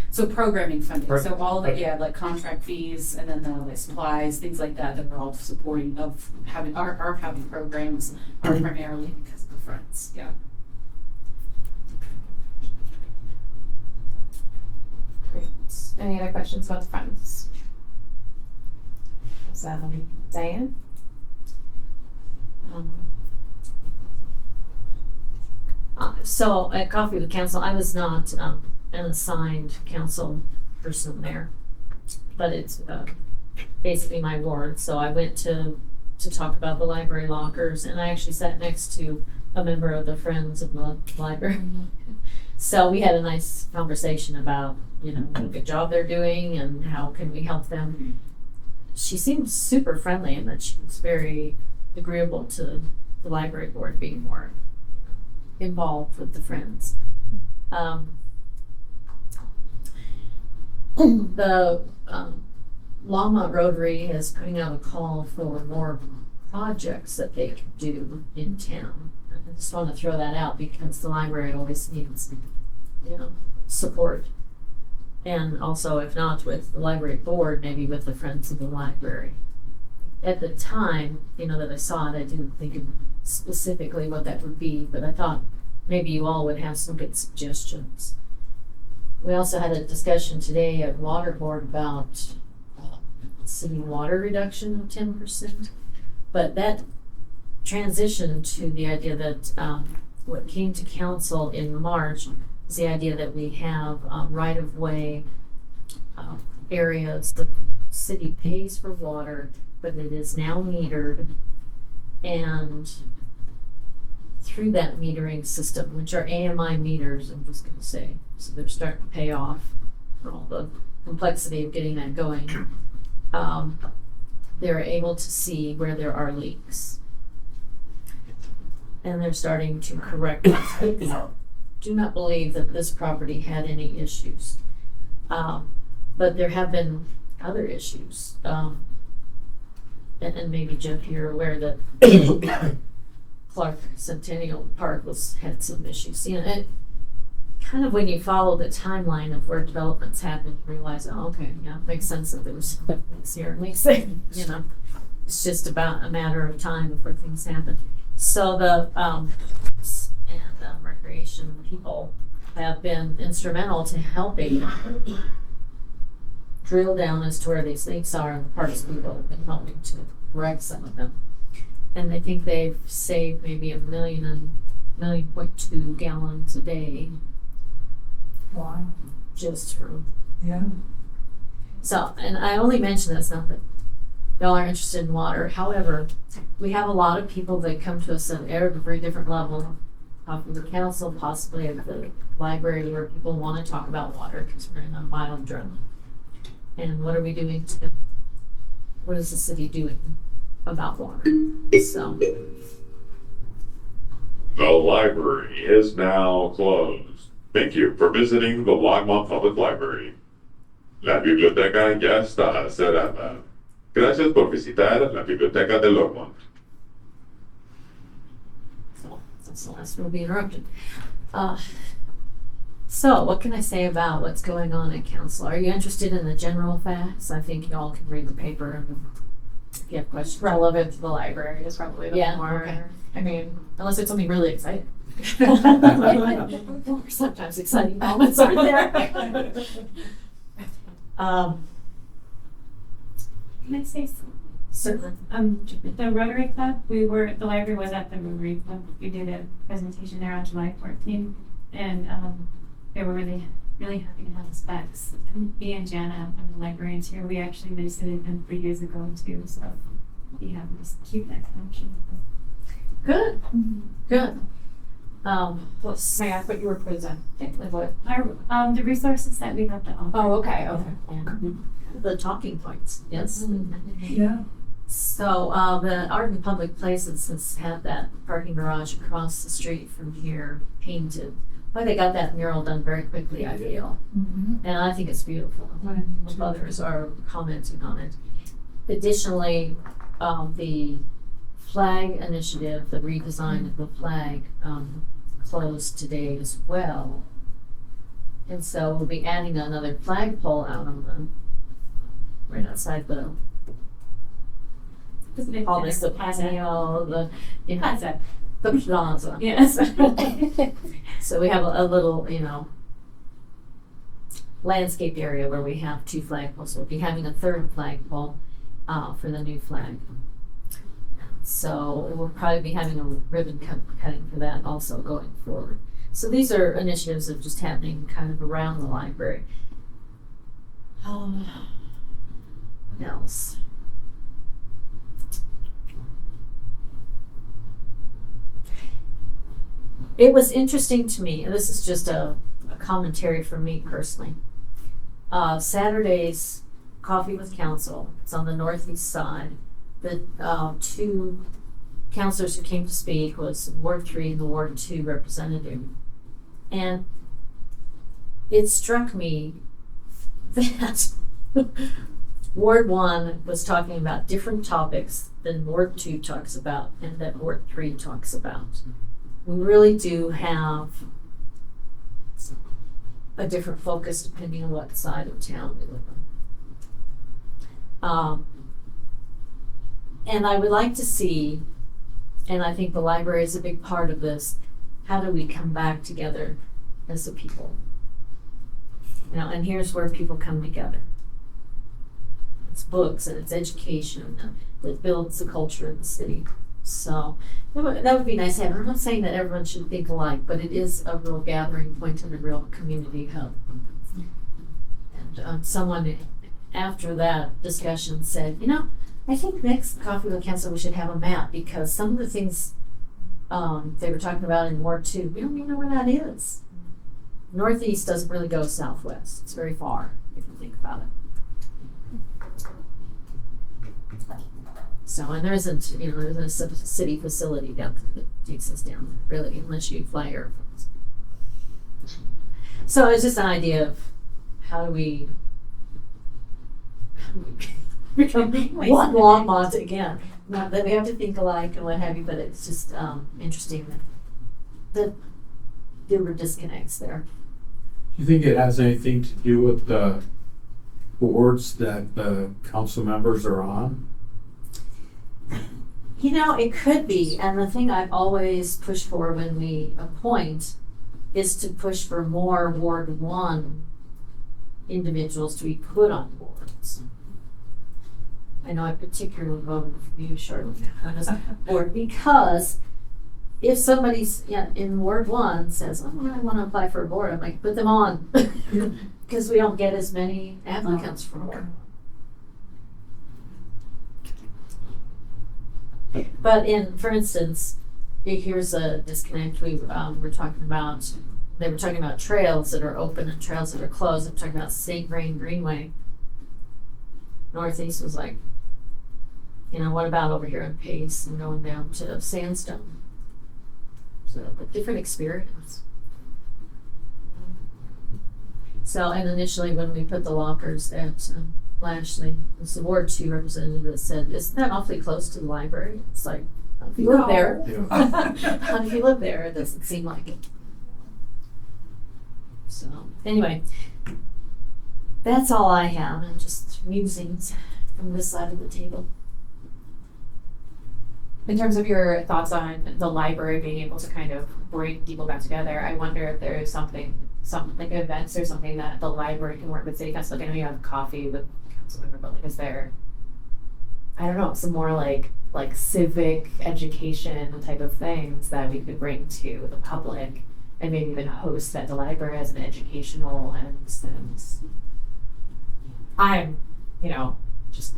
So programming funding, so all the, like contract fees and then the supplies, things like that we're all supporting of having our having programs are primarily because of the Friends, yeah. Great. Any other questions about the Friends? Diane? So at Coffee with Council, I was not an assigned council person there, but it's basically my ward. So I went to talk about the library lockers, and I actually sat next to a member of the Friends of the Library. So we had a nice conversation about, what a good job they're doing and how can we help them. She seemed super friendly and that she was very agreeable to the library board being more involved with the Friends. The Longmont Rotary is putting out a call for more projects that they can do in town. I just want to throw that out because the library always needs, support. And also, if not with the library board, maybe with the Friends of the Library. At the time, that I saw it, I didn't think of specifically what that would be, but I thought maybe you all would have some good suggestions. We also had a discussion today at Water Board about city water reduction of 10%, but that transitioned to the idea that what came to council in March is the idea that we have right-of-way areas. The city pays for water, but it is now metered, and through that metering system, which are AMI meters, I'm just going to say, so they're starting to pay off for all the complexity of getting that going. They're able to see where there are leaks, and they're starting to correct them. Do not believe that this property had any issues, but there have been other issues. And maybe Jeff, you're aware that Clark Centennial Park had some issues. It kind of, when you follow the timeline of where developments happen, you realize, oh, okay, yeah, it makes sense that there was leaks here and leaks there. It's just about a matter of time before things happen. So the recreation people have been instrumental to helping drill down as to where these leaks are, and the parks people have been helping to correct some of them. And I think they've saved maybe 1.2 million gallons a day. Wow. Just from. Yeah. So, and I only mention this, not that y'all are interested in water. However, we have a lot of people that come to us at every different level, from the council, possibly at the library, where people want to talk about water because we're in a mild drought. And what are we doing what is the city doing about water? So. The library is now closed. Thank you for visiting the Longmont Public Library. La biblioteca ya está cerrada. Gracias por visitar la biblioteca de Longmont. So, that's the last one will be interrupted. So, what can I say about what's going on at council? Are you interested in the general facts? I think y'all can read the paper and if you have questions. Relevant to the library is probably the more. Okay. I mean, unless it's something really exciting. Sometimes exciting moments aren't there. Can I say something? Certainly. The Rotary Club, the library was at the Rotary Club. We did a presentation there on July 14th, and they were really happy to have us back. Me and Jana, one of the librarians here, we actually visited them 3 years ago too, so be happy to keep that connection. Good. Good. May I ask what you were presenting? Like what? The resources that we have to offer. Oh, okay. Okay. Yeah. The talking points, yes. Yeah. So the Art in Public Places has had that parking garage across the street from here painted. But they got that mural done very quickly, I feel. Mm-hmm. And I think it's beautiful. Others are commenting on it. Additionally, the flag initiative, the redesign of the flag, closed today as well. And so we'll be adding another flagpole out on right outside the call this the patio, the Plaza. the plaza. Yes. So we have a little, landscape area where we have 2 flagpoles. We'll be having a 3rd flagpole for the new flag. So we'll probably be having a ribbon cutting for that also going forward. So these are initiatives that are just happening kind of around the library. What else? It was interesting to me, and this is just a commentary from me personally. Saturday's Coffee with Council, it's on the northeast side. The 2 councilors who came to speak was Ward 3 and the Ward 2 representative. And it struck me that Ward 1 was talking about different topics than Ward 2 talks about and that Ward 3 talks about. We really do have a different focus depending on what side of town we live on. And I would like to see, and I think the library is a big part of this, how do we come back together as a people? You know, and here's where people come together. It's books and it's education that builds the culture of the city. So that would be nice to have. I'm not saying that everyone should think alike, but it is a real gathering point and a real community hub. And someone after that discussion said, you know, I think next Coffee with Council we should have a map, because some of the things they were talking about in Ward 2, we don't even know where that is. Northeast doesn't really go southwest. It's very far if you think about it. So, and there isn't, you know, there's a city facility down there that exists down there, really, unless you fly airplanes. So it's just an idea of how do we become one Longmont again. Not that we have to think alike and what have you, but it's just interesting that there were disconnects there. Do you think it has anything to do with the boards that the council members are on? You know, it could be, and the thing I've always pushed for when we appoint is to push for more Ward 1 individuals to be put on boards. I know I particularly voted for you, Charlotte, on this board, because if somebody's in Ward 1 says, oh, I want to apply for a board, I'm like, put them on, because we don't get as many applicants for Ward 1. But for instance, here's a disconnect. We were talking about, they were talking about trails that are open and trails that are closed. I'm talking about St. Vrain Greenway. Northeast was like, you know, what about over here in Pace and going down to Sandstone? So a different experience. So, and initially when we put the lockers at Lashley, it was the Ward 2 representative that said, isn't that awfully close to the library? It's like, if you live there, if you live there, it doesn't seem like it. So, anyway, that's all I have, and just musings from this side of the table. In terms of your thoughts on the library being able to kind of bring people back together, I wonder if there is some like events or something that the library can work with city council. Like I know you have coffee with council member, but like is there, I don't know, some more like civic education type of things that we could bring to the public and maybe even host at the library as an educational and I'm, you know, just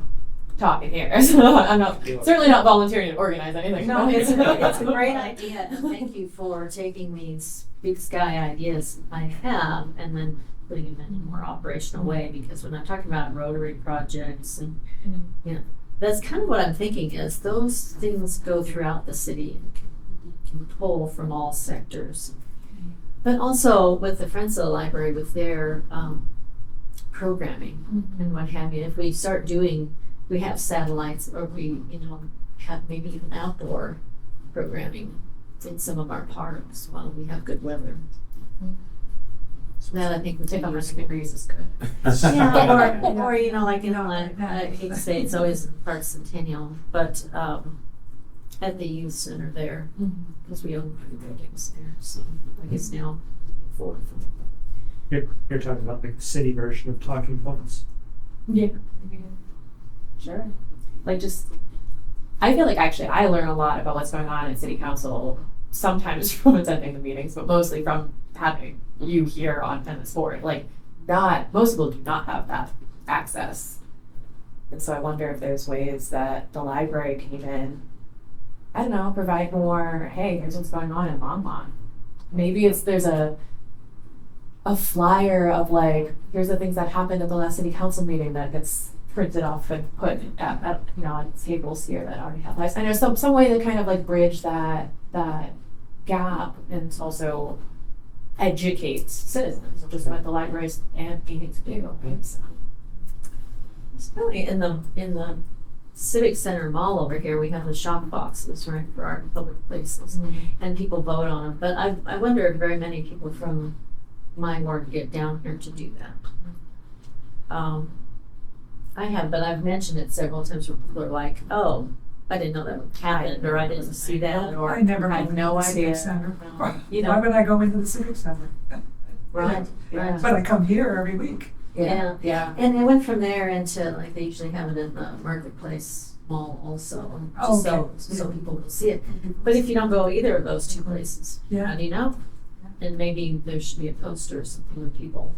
talking here. So I'm not certainly not volunteering to organize anything. No, it's a great idea, and thank you for taking these big sky ideas I have and then putting them in a more operational way, because when I'm talking about Rotary projects and you know, that's kind of what I'm thinking is those things go throughout the city and can pull from all sectors. But also with the Friends of the Library with their programming and what have you, if we start doing, we have satellites, or we, you know, have maybe even outdoor programming in some of our parks while we have good weather. So that I think would take 100 degrees is good. Yeah, or you know, like I hate to say it's always Park Centennial, but at the youth center there, because we own 3 buildings there, so I guess now 4. You're talking about like the city version of talking points. Yeah. Sure. Like just, I feel like actually I learn a lot about what's going on at city council, sometimes from attending the meetings, but mostly from having you here on this board. Like most people do not have that access. And so I wonder if there's ways that the library can even, I don't know, provide more, hey, here's what's going on in Longmont. Maybe there's a flyer of like, here's the things that happened at the last city council meeting that gets printed off and put at you know, on tables here that already have lights. I know some way to kind of like bridge that gap and also educate citizens, which is what the libraries and needing to do. Right? So it's really in the Civic Center Mall over here, we have the shop boxes, right, for our public places, and people vote on them. But I wonder if very many people from my work to get down here to do that. I have, but I've mentioned it several times where people are like, oh, I didn't know that happened, or I didn't see that, or I never I go had into no the civic idea. center. You Why know, would I go into the civic center? right, right. But I come here every week. Yeah, Yeah. and they went from there into, like, they usually have it in the marketplace mall also, just so people will see it. But if you don't go either of those two places, how Yeah. do you know? And maybe there should be a poster or something where people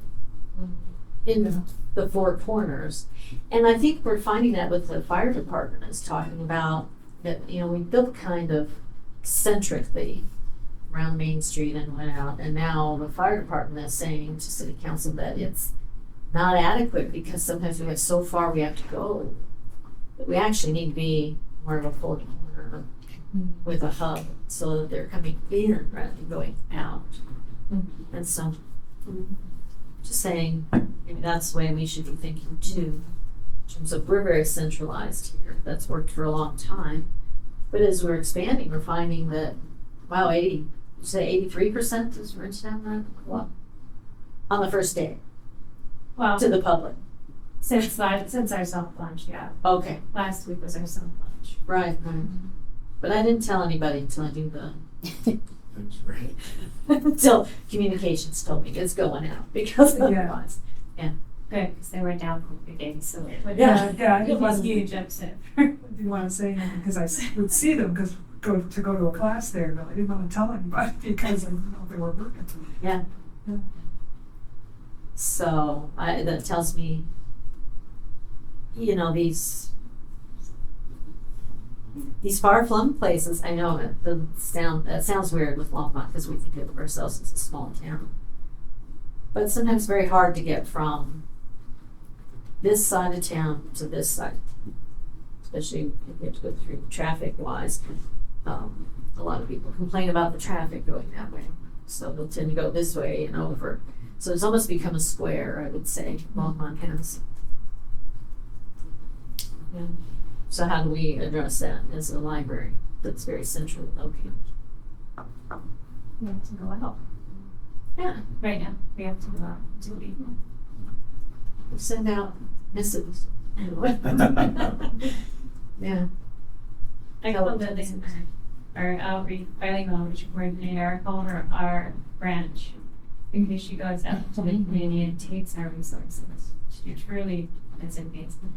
in the four corners. And I think we're finding that with the fire department is talking about that, you know, we built kind of centrically around Main Street and went out, and now the fire department is saying to city council that it's not adequate because sometimes we have so far we have to go. That we actually need to be more of a full corner with a hub so that they're coming in rather than going out. And so, just saying, maybe that's the way we should be thinking too. In terms of we're very centralized here. That's worked for a long time. But as we're expanding, we're finding that, wow, 83% is rented out on the first day Well, to the public. since our soft launch, yeah. Okay, Last week was our soft launch. right. But I didn't tell anybody until I do the That's right. until communications told me it's going out because Yeah. otherwise. Good, because they were down for a few days, so it would Yeah, yeah, I it didn't was want to, huge upset. didn't want to say anything because would see them because go to a class there, but I didn't want to tell anybody because I didn't know if they were working. Yeah. Yeah. So that tells me, you know, these far-flung places. I know that sounds weird with Longmont because we think of ourselves as a small town, but it's sometimes very hard to get from this side of town to this side, especially if you have to go through traffic-wise. A lot of people complain about the traffic going that way, so they'll tend to go this way and over. So it's almost become a square, I would say, Longmont has. Yeah. So how do we address that as a library that's very centrally located? We have to go out. Yeah, Right now, we have to go out to people. we send out missives. Yeah. I call the our outreach, bilingual outreach coordinator, call her our branch, because she goes out to the community and takes our resources. She truly is amazing.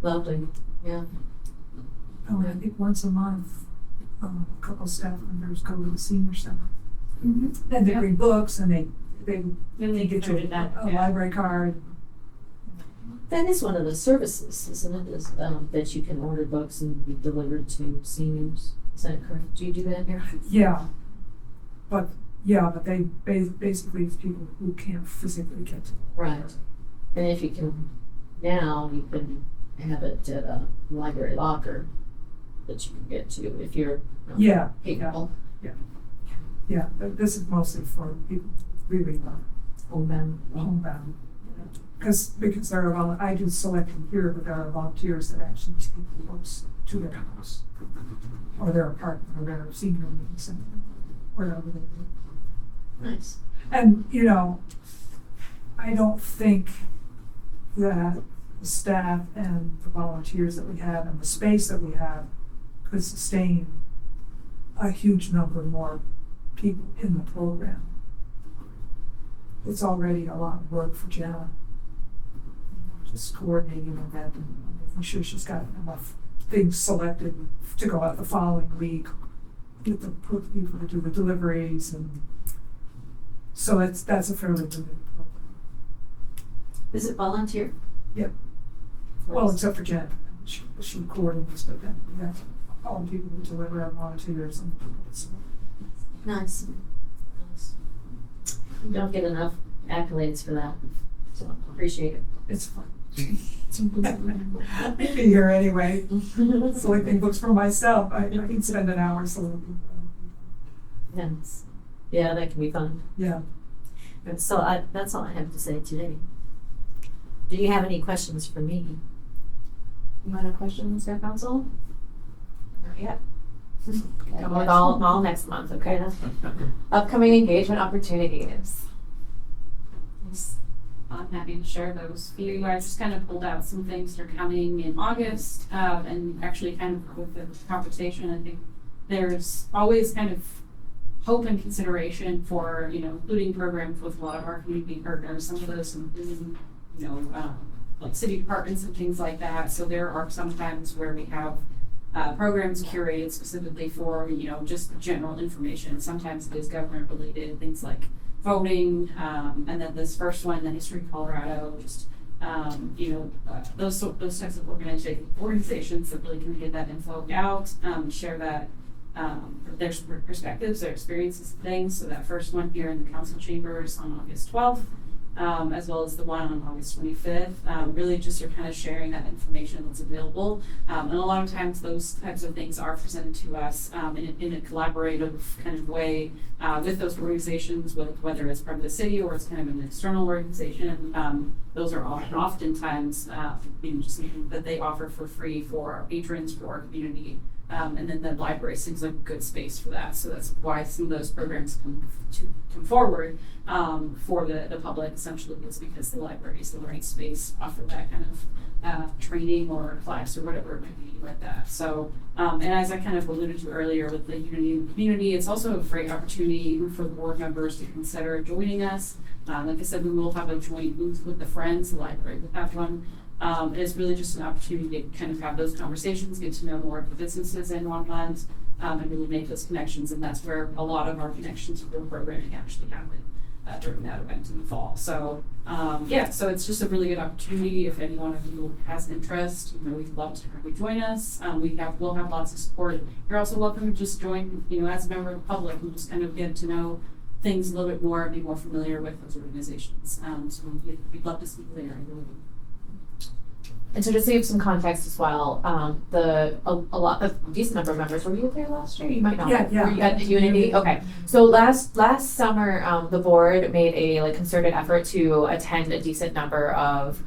Lovely, yeah. Oh, I think once a month, a couple staff members go to the senior center. And they Yep. bring books and they Really get you contributed that, a yeah. library card. That is one of the services, isn't it, is, that you can order books and be delivered to seniors. Is that correct? Do you do that here? Yeah, but they basically it's people who can't physically get to it. Right. And if you can, now you can have it at a library locker that you can get to if you're Yeah, capable. yeah, but this is mostly for people really Homebound. homebound. Because there are I do selecting here, but there are volunteers that actually take the books to their house or their apartment or their senior living center, wherever they live. Nice. And, you know, I don't think that the staff and the volunteers that we have and the space that we have could sustain a huge number more people in the program. It's already a lot of work for Jenna. Just coordinating an event and making sure she's got enough things selected to go out the following week. Get the people to do the deliveries, and so that's a fairly limited program. Is it volunteer? Yep. Well, except for Jen, she coordinates, but then we have all the people who deliver are volunteers and so. Nice. Nice. You don't get enough accolades for that, so appreciate it. It's fun. I'd be here anyway, selecting books for myself. I can spend an hour selecting. Yes. Yeah, that can be fun. Yeah. And so that's all I have to say today. Do you have any questions for me? You want a question, Staff Council? Not yet. Come with all next month, okay? Upcoming engagement opportunities. I'm happy to share those for you. I just kind of pulled out some things that are coming in August, and actually kind of with the conversation, I think there's always kind of hope and consideration for, including programs with a lot of our community partners, some of those including, like city departments and things like that. So there are some times where we have programs curated specifically for, just general information. Sometimes it is government related, things like voting, and then this first one, the History of Colorado, just those types of organizations that really can get that info out, share that their perspectives, their experiences, and things. So that first one here in the council chambers on August 12th, as well as the one on August 25th. Really just you're kind of sharing that information that's available. And a lot of times those types of things are presented to us in a collaborative kind of way with those organizations, whether it's from the city or it's kind of an external organization. Those are oftentimes just something that they offer for free for our patrons, for our community. And then the library seems like a good space for that. So that's why some of those programs come forward for the public. Essentially, it's because the library is the right space, offer that kind of training or class or whatever it might be like that. So, and as I kind of alluded to earlier with the Unity in the community, it's also a great opportunity for the board members to consider joining us. Like I said, we will have a joint booth with the Friends. The library will have one. It's really just an opportunity to kind of have those conversations, get to know more of the businesses in Longmont, and really make those connections. And that's where a lot of our connections for programming actually happen during that event in the fall. So, so it's just a really good opportunity. If anyone of you has interest, we'd love to have you join us. We'll have lots of support. You're also welcome to just join, as a member of the public and just kind of get to know things a little bit more and be more familiar with those organizations. So we'd love to see you there. And so just to give some context as well, a decent number of members, were you there last year? You might not. Yeah. Were you at the Unity? Okay. So last summer, the board made a concerted effort to attend a decent number of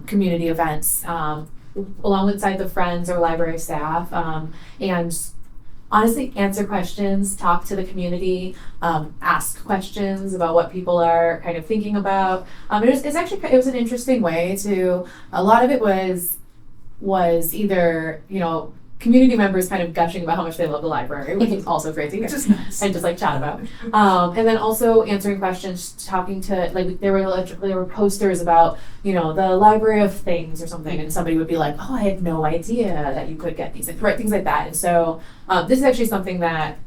community events alongside the Friends or library staff, and honestly answer questions, talk to the community, ask questions about what people are kind of thinking about. It was an interesting way to, a lot of it was either, community members kind of gushing about how much they love the library, which is also great to hear. Just nice. And just chat about. And then also answering questions, talking to, there were posters about, the library of things or something, and somebody would be like, oh, I had no idea that you could get these, right, things like that. And so this is actually something that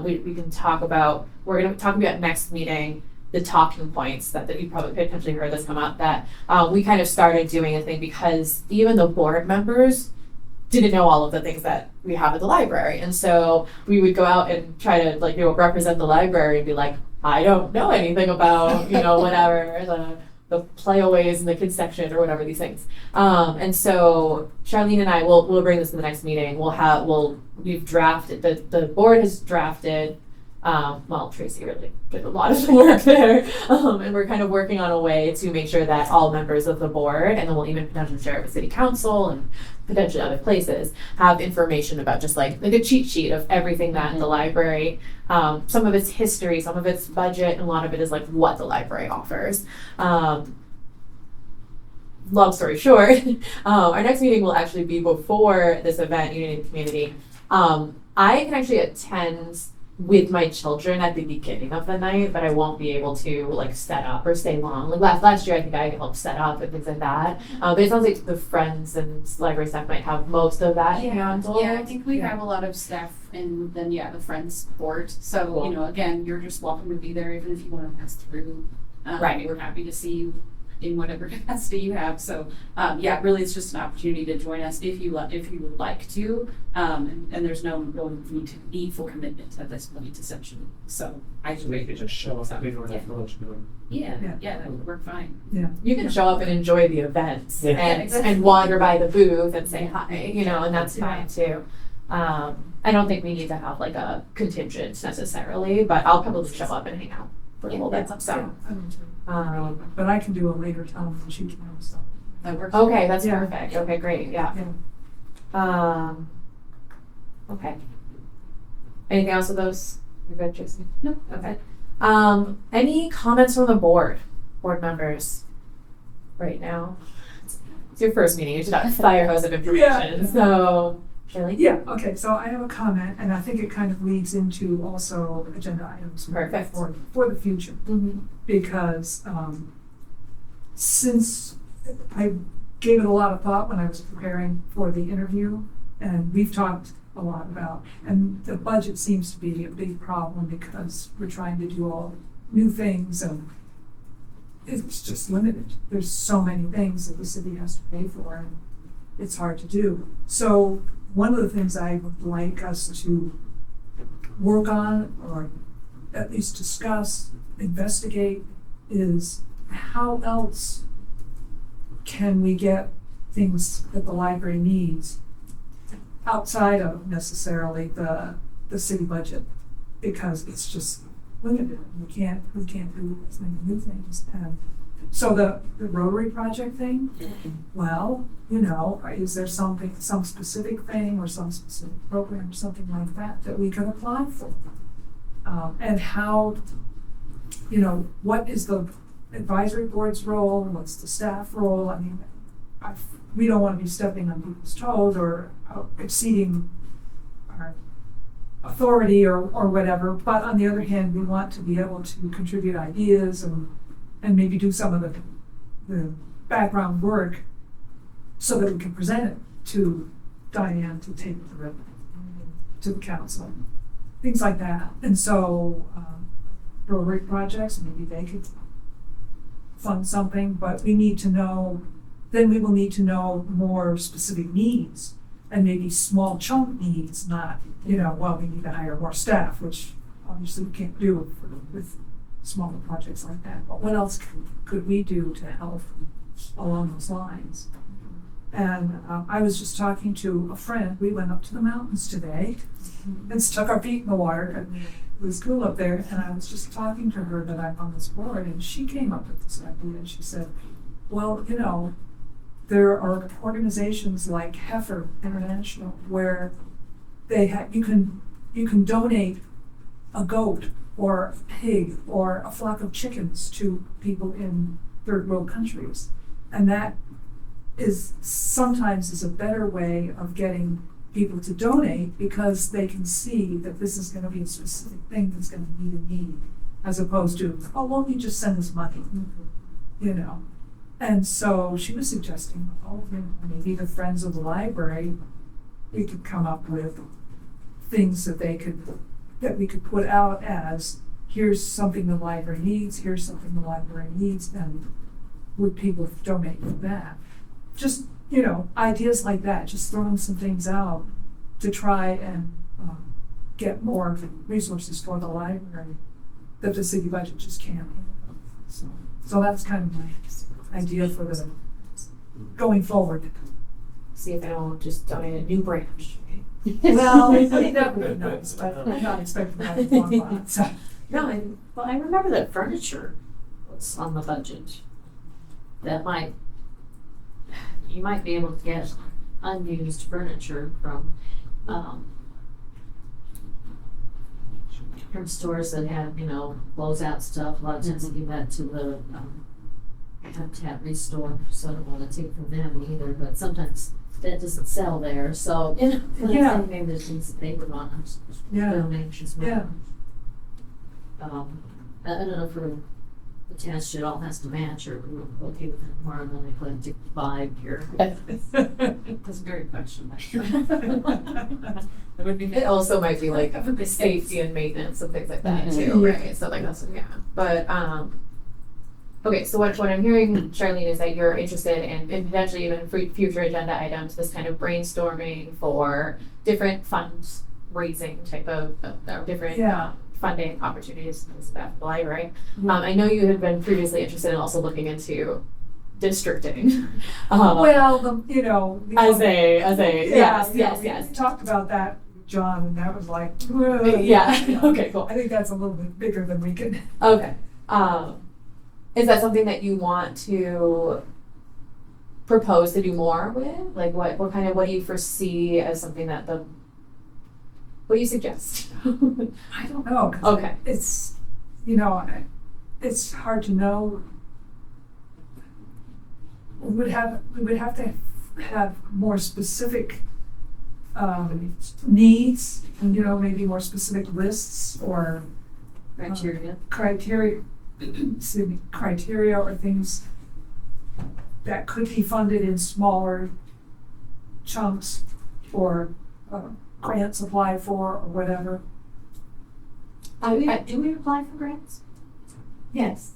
we can talk about. We're going to talk about next meeting, the talking points that you probably potentially heard this come up, that we kind of started doing a thing because even the board members didn't know all of the things that we have at the library. And so we would go out and try to represent the library and be like, I don't know anything about, whatever, the playaways in the kids section or whatever these things. And so Charlene and I will bring this to the next meeting. We've drafted, the board has drafted, Tracy really did a lot of the work there. And we're kind of working on a way to make sure that all members of the board, and then we'll even potentially share it with city council and potentially other places, have information about just like a cheat sheet of everything that the library, some of its history, some of its budget, and a lot of it is like what the library offers. Long story short, our next meeting will actually be before this event, Unity in the Community. I can actually attend with my children at the beginning of the night, but I won't be able to set up or stay long. Last year, I think I helped set up and things like that. But it sounds like the Friends and library staff might have most of that handled. Yeah, I think we have a lot of staff, and then the Friends board. So Cool. Again, you're just welcome to be there, even if you want to pass through. Right. We're happy to see you in whatever capacity you have. So really, it's just an opportunity to join us if you would like to. And there's no needful commitment at this point, essentially. So we could just show up in order for village doing. Yeah, that would work fine. Yeah. You can show up and enjoy the events and wander by the booth and say hi, and that's fine too. I don't think we need to have a contingent necessarily, but I'll probably show up and hang out for a little bit. So. I don't too. But I can do a later time when she can, so. That works. Okay, that's Yeah. perfect. Okay, great. Yeah. Okay. Anything else with those? You're good, Tracy? No. Okay. Any comments from the board members right now? It's your first meeting. You should have a fire hose of information. Yeah. So, Shirley? Yeah, okay, so I have a comment, and I think it kind of leads into also agenda items Perfect. for the future. Mm-hmm. Because since I gave it a lot of thought when I was preparing for the interview, and we've talked a lot about, and the budget seems to be a big problem because we're trying to do all new things and it's just limited. There's so many things that the city has to pay for and it's hard to do. So one of the things I would like us to work on or at least discuss, investigate, is how else can we get things that the library needs outside of necessarily the city budget, because it's just limited. We can't do as many new things. And so the Rotary project thing, well, is there some specific thing or some specific program or something like that we could apply for? And how, what is the advisory board's role? What's the staff role? I mean, we don't want to be stepping on people's toes or exceeding our authority or whatever. But on the other hand, we want to be able to contribute ideas and maybe do some of the background work so that we can present it to Diane to take to the council, things like that. And so Rotary projects, maybe they could fund something, but we need to know, then we will need to know more specific needs and maybe small chunk needs, not, we need to hire more staff, which obviously we can't do with smaller projects like that. But what else could we do to help along those lines? And I was just talking to a friend. We went up to the mountains today and stuck our feet in the water. And it was cool up there. And I was just talking to her that I'm on this board, and she came up with this idea. And she said, well, there are organizations like Heifer International where you can donate a goat or a pig or a flock of chickens to people in third world countries. And that sometimes is a better way of getting people to donate, because they can see that this is going to be a specific thing that's going to meet a need, as opposed to, well, you just send us money, And so she was suggesting, maybe the Friends of the Library, we could come up with things that we could put out as, here's something the library needs, and would people donate for that? Just, ideas like that, just throwing some things out to try and get more resources for the library that the city budget just can't handle. So that's kind of my idea for the going forward. See if anyone will just donate a new branch. Well, that would be nice, but I'm not expecting that in one month. So. No, I remember that furniture was on the budget. You might be able to get unused furniture from stores that have, closeout stuff. A lot of times they give that to the Habitat Restore, so I don't want to take from them either, but sometimes that doesn't sell there. So, maybe there's things that they would want to donate as well. Yeah. I don't know if we're attached, it all has to match, or we're okay with it more than eclectic vibe here. That's a great question. It also might be like safety and maintenance and things like that too, right? So like that's But okay, so what I'm hearing, Charlene, is that you're interested in potentially even future agenda items, this kind of brainstorming for different funds raising type of different funding opportunities for the library. I know you had been previously interested in also looking into districting. Yes. We talked about that, John, and that was like, Okay, cool. I think that's a little bit bigger than we can. Okay. Is that something that you want to propose to do more with? Like what do you foresee as something that What do you suggest? I don't know. 'cause Okay. It's, it's hard to know. We would have to have more specific needs, and, maybe more specific lists or criteria, excuse me, criteria or things that could be funded in smaller chunks or grants applied for or whatever. Do we apply for grants? Yes.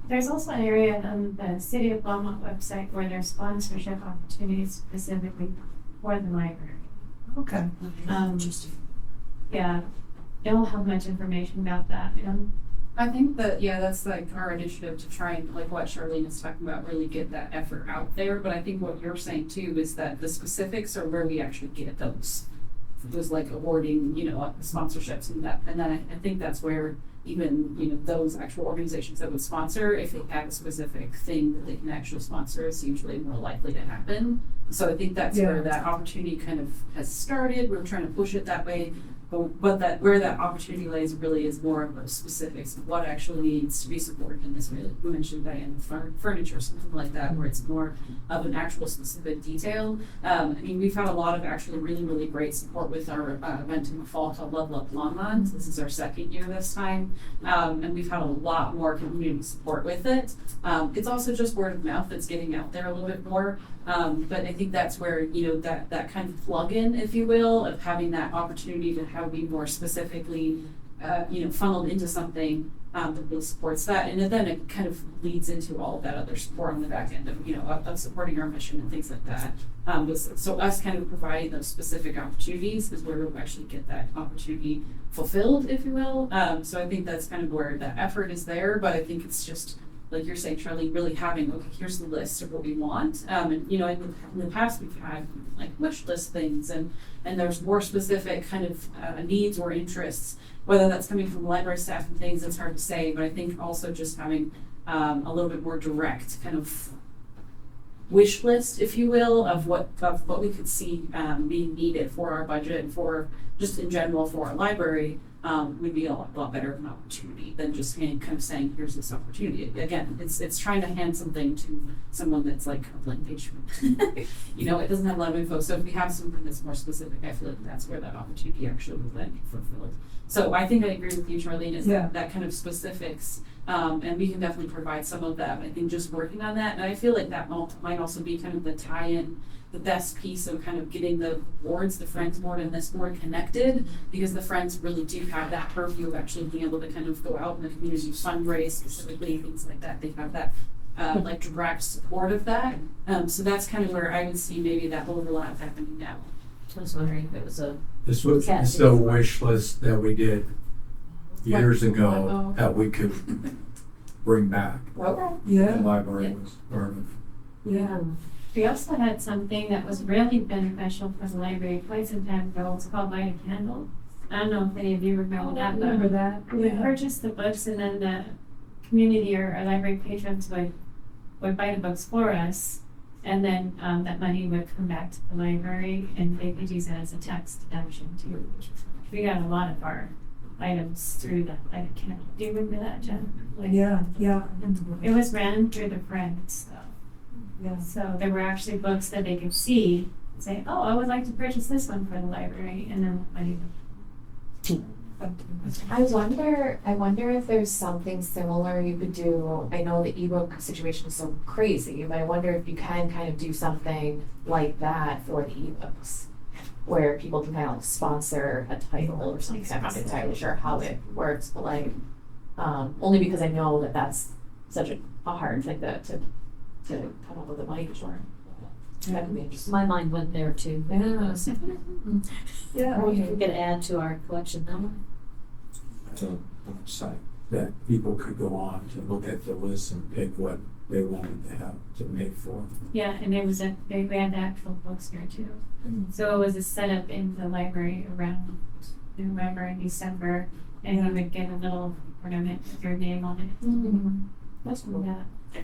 There's also an area on the City of Longmont website where there's sponsorship opportunities specifically for the library. Okay. Yeah, it don't have much information about that. I think that, that's like our initiative to try and, like what Charlene is talking about, really get that effort out there. But I think what you're saying too is that the specifics are where we actually get those like awarding, sponsorships and that. And then I think that's where even, those actual organizations that would sponsor, if they have a specific thing that they can actually sponsor, is usually more likely to happen. So I think that's where that opportunity kind of has started. We're trying to push it that way. But that where that opportunity lays really is more of those specifics of what actually needs to be supported in this way. Like you mentioned, Diane, furniture, something like that, where it's more of an actual specific detail. We've had a lot of actually really, really great support with our event in the fall called Level Up Longmont. This is our second year this time. And we've had a lot more community support with it. It's also just word of mouth that's getting out there a little bit more. But I think that's where, that kind of plug-in, if you will, of having that opportunity to have be more specifically, funneled into something that really supports that. And then it kind of leads into all of that other support on the back end of supporting our mission and things like that. So us kind of providing those specific opportunities is where we'll actually get that opportunity fulfilled, if you will. So I think that's kind of where the effort is there, but I think it's just, like you're saying, Charlie, really having, okay, here's the list of what we want. In the past we've had like wish list things and there's more specific kind of needs or interests, whether that's coming from library staff and things, it's hard to say, but I think also just having a little bit more direct kind of wish list, if you will, of what we could see being needed for our budget and for just in general for our library. Would be a lot better of an opportunity than just kind of saying, here's this opportunity. Again, it's trying to hand something to someone that's like a blank page. It doesn't have a lot of info. So if we have something that's more specific, I feel like that's where that opportunity actually will then be fulfilled. So I think I agree with you, Charlene, is that kind of specifics. And we can definitely provide some of that. I think just working on that. And I feel like that might also be kind of the tie-in, the best piece of kind of getting the boards, the Friends board and this board connected, because the Friends really do have that purview of actually being able to kind of go out in the community, fundraise specifically, things like that. They have that like direct support of that. So that's kind of where I would see maybe that overlap happening now. I was wondering if it was a. This was the wish list that we did years ago that we could bring back. Okay. Yeah. The library was part of. Yeah. We also had something that was really beneficial for the library quite some time ago. It's called Light a Candle. I don't know if any of you remember that. Remember that? We Yeah. purchased the books and then the community or our library patrons would buy the books for us. And then that money would come back to the library and they could use it as a tax deduction too. We got a lot of our items through the Light a Candle. Do you remember that, Jen? Yeah. It was ran through the Friends, though. Yeah. So there were actually books that they could see, say, oh, I would like to purchase this one for the library, and then money. I wonder if there's something similar you could do. I know the ebook situation is so crazy, but I wonder if you can kind of do something like that for the ebooks, where people can kind of like sponsor a title or something. I'm not entirely sure how it works, but like, only because I know that that's such a hard thing to come up with the money for. That would be interesting. My mind went there too. Yeah. We could add to our collection now. A website that people could go on to look at the list and pick what they wanted to have to make for. Yeah, and there was they had actual books here too. So it was a setup in the library around November and December, and you would get a little ornament with your name on it. That's cool. Yeah.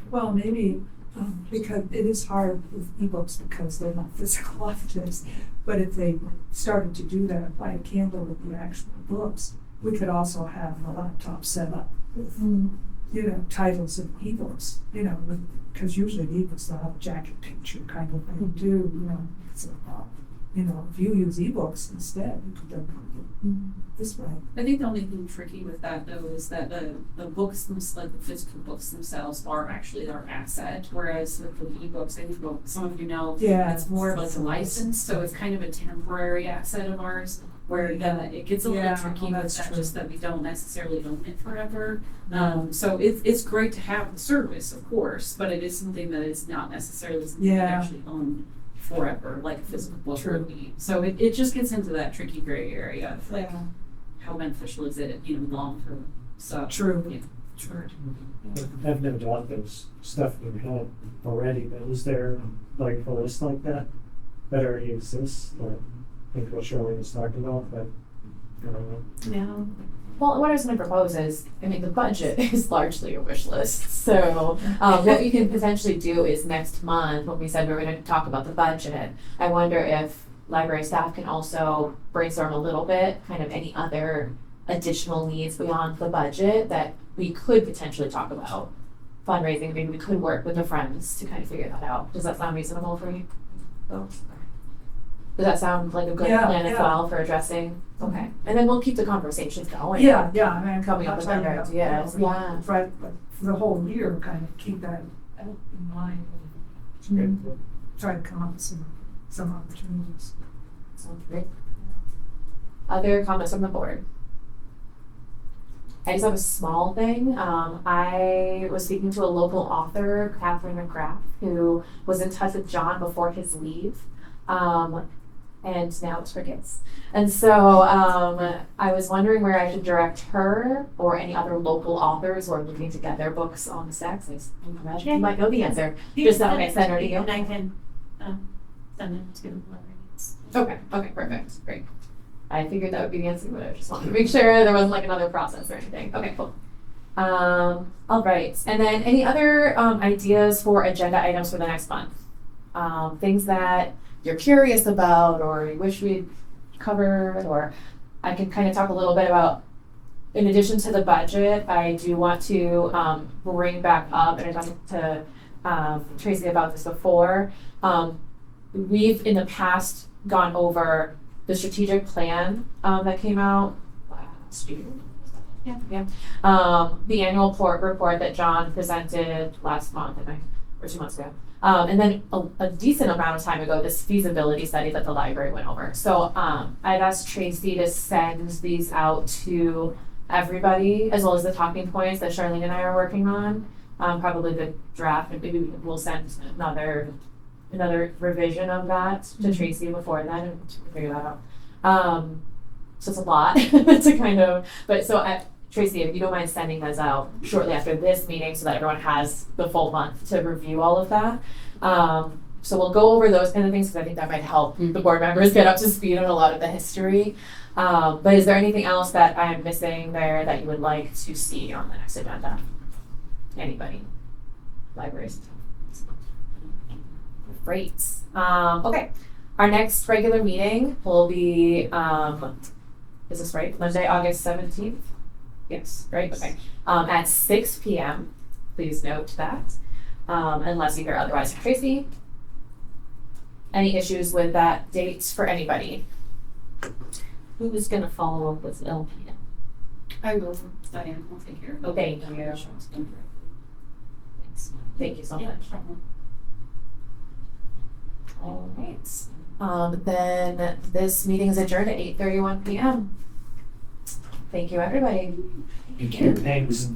Well, maybe because it is hard with ebooks because they're not physical objects. But if they started to do that by a candle with the actual books, we could also have a laptop set up with, you know, titles of ebooks, you know, because usually the ebooks they'll have a jacket picture kind of thing too, you know. So, you know, if you use ebooks instead, you could do it this way. I think the only thing tricky with that though is that the books, like the physical books themselves, are actually our asset. Whereas with the ebooks, I think some of you know, Yeah, it's more of like a license, so it's kind of a temporary asset of ours. Where it gets a little Yeah, tricky well, with that's that, true. just that we don't necessarily own it forever. So it's great to have the service, of course, but it is something that is not necessarily something we Yeah. actually own forever, like a physical book True. would be. So it just gets into that tricky gray area of like, Yeah. how beneficial is it, you know, long term. So True. yeah. True. I've no doubt there's stuff in your head already, but is there like a list like that that already exists? Or I think what Shirley was talking about, but I don't know. Yeah. Well, what I was going to propose is, I mean, the budget is largely a wish list. So what we can potentially do is next month, when we said we were going to talk about the budget, I wonder if library staff can also brainstorm a little bit, kind of any other additional needs beyond the budget that we could potentially talk about. Fundraising, maybe we could work with the friends to kind of figure that out. Does that sound reasonable for you? Oh. Does that sound like a good Yeah, plan as yeah. well for addressing? Okay. And then we'll keep the conversations going. Yeah, I mean, Coming up with that's better what I- ideas. Yeah. Right, but for the whole year, kind of keep that in mind. And try to come up with some opportunities. Sounds great. Other comments from the board? I just have a small thing. I was speaking to a local author, Catherine McGrath, who was in touch with John before his leave. And now it's for kids. And so I was wondering where I should direct her or any other local authors who are looking to get their books on the stacks. I imagine you might know the answer. Just that way I send her to you. And I can send it to whoever needs. Okay, perfect, great. I figured that would be the answer, but I just wanted to make sure there wasn't like another process or anything. Okay, cool. All right, and then any other ideas for agenda items for the next month? Things that you're curious about or you wish we'd covered, or I can kind of talk a little bit about, in addition to the budget, I do want to bring back up, and I talked to Tracy about this before, we've in the past gone over the strategic plan that came out last year. Yeah. The annual report that John presented last month, or 2 months ago. And then a decent amount of time ago, this feasibility study that the library went over. So I've asked Tracy to send these out to everybody, as well as the talking points that Charlene and I are working on. Probably the draft, and maybe we'll send another revision of that to Tracy before then and to figure that out. So it's a lot to kind of, but so Tracy, if you don't mind sending those out shortly after this meeting so that everyone has the full month to review all of that. So we'll go over those kind of things because I think that might help the board members get up to speed on a lot of the history. But is there anything else that I'm missing there that you would like to see on the next agenda? Anybody? Libraries? Great. Okay. Our next regular meeting will be, is this right? Monday, August 17th? Yes, right? Okay. At 6 p.m. Please note that. Unless you hear otherwise from Tracy. Any issues with that date for anybody? Who is going to follow up with LPM? I will, Diane, will take care of it. Thank you. Thanks. Thank you so Yeah, much. problem. All right. Then this meeting is adjourned at 8:31 p.m. Thank you, everybody. Thanks.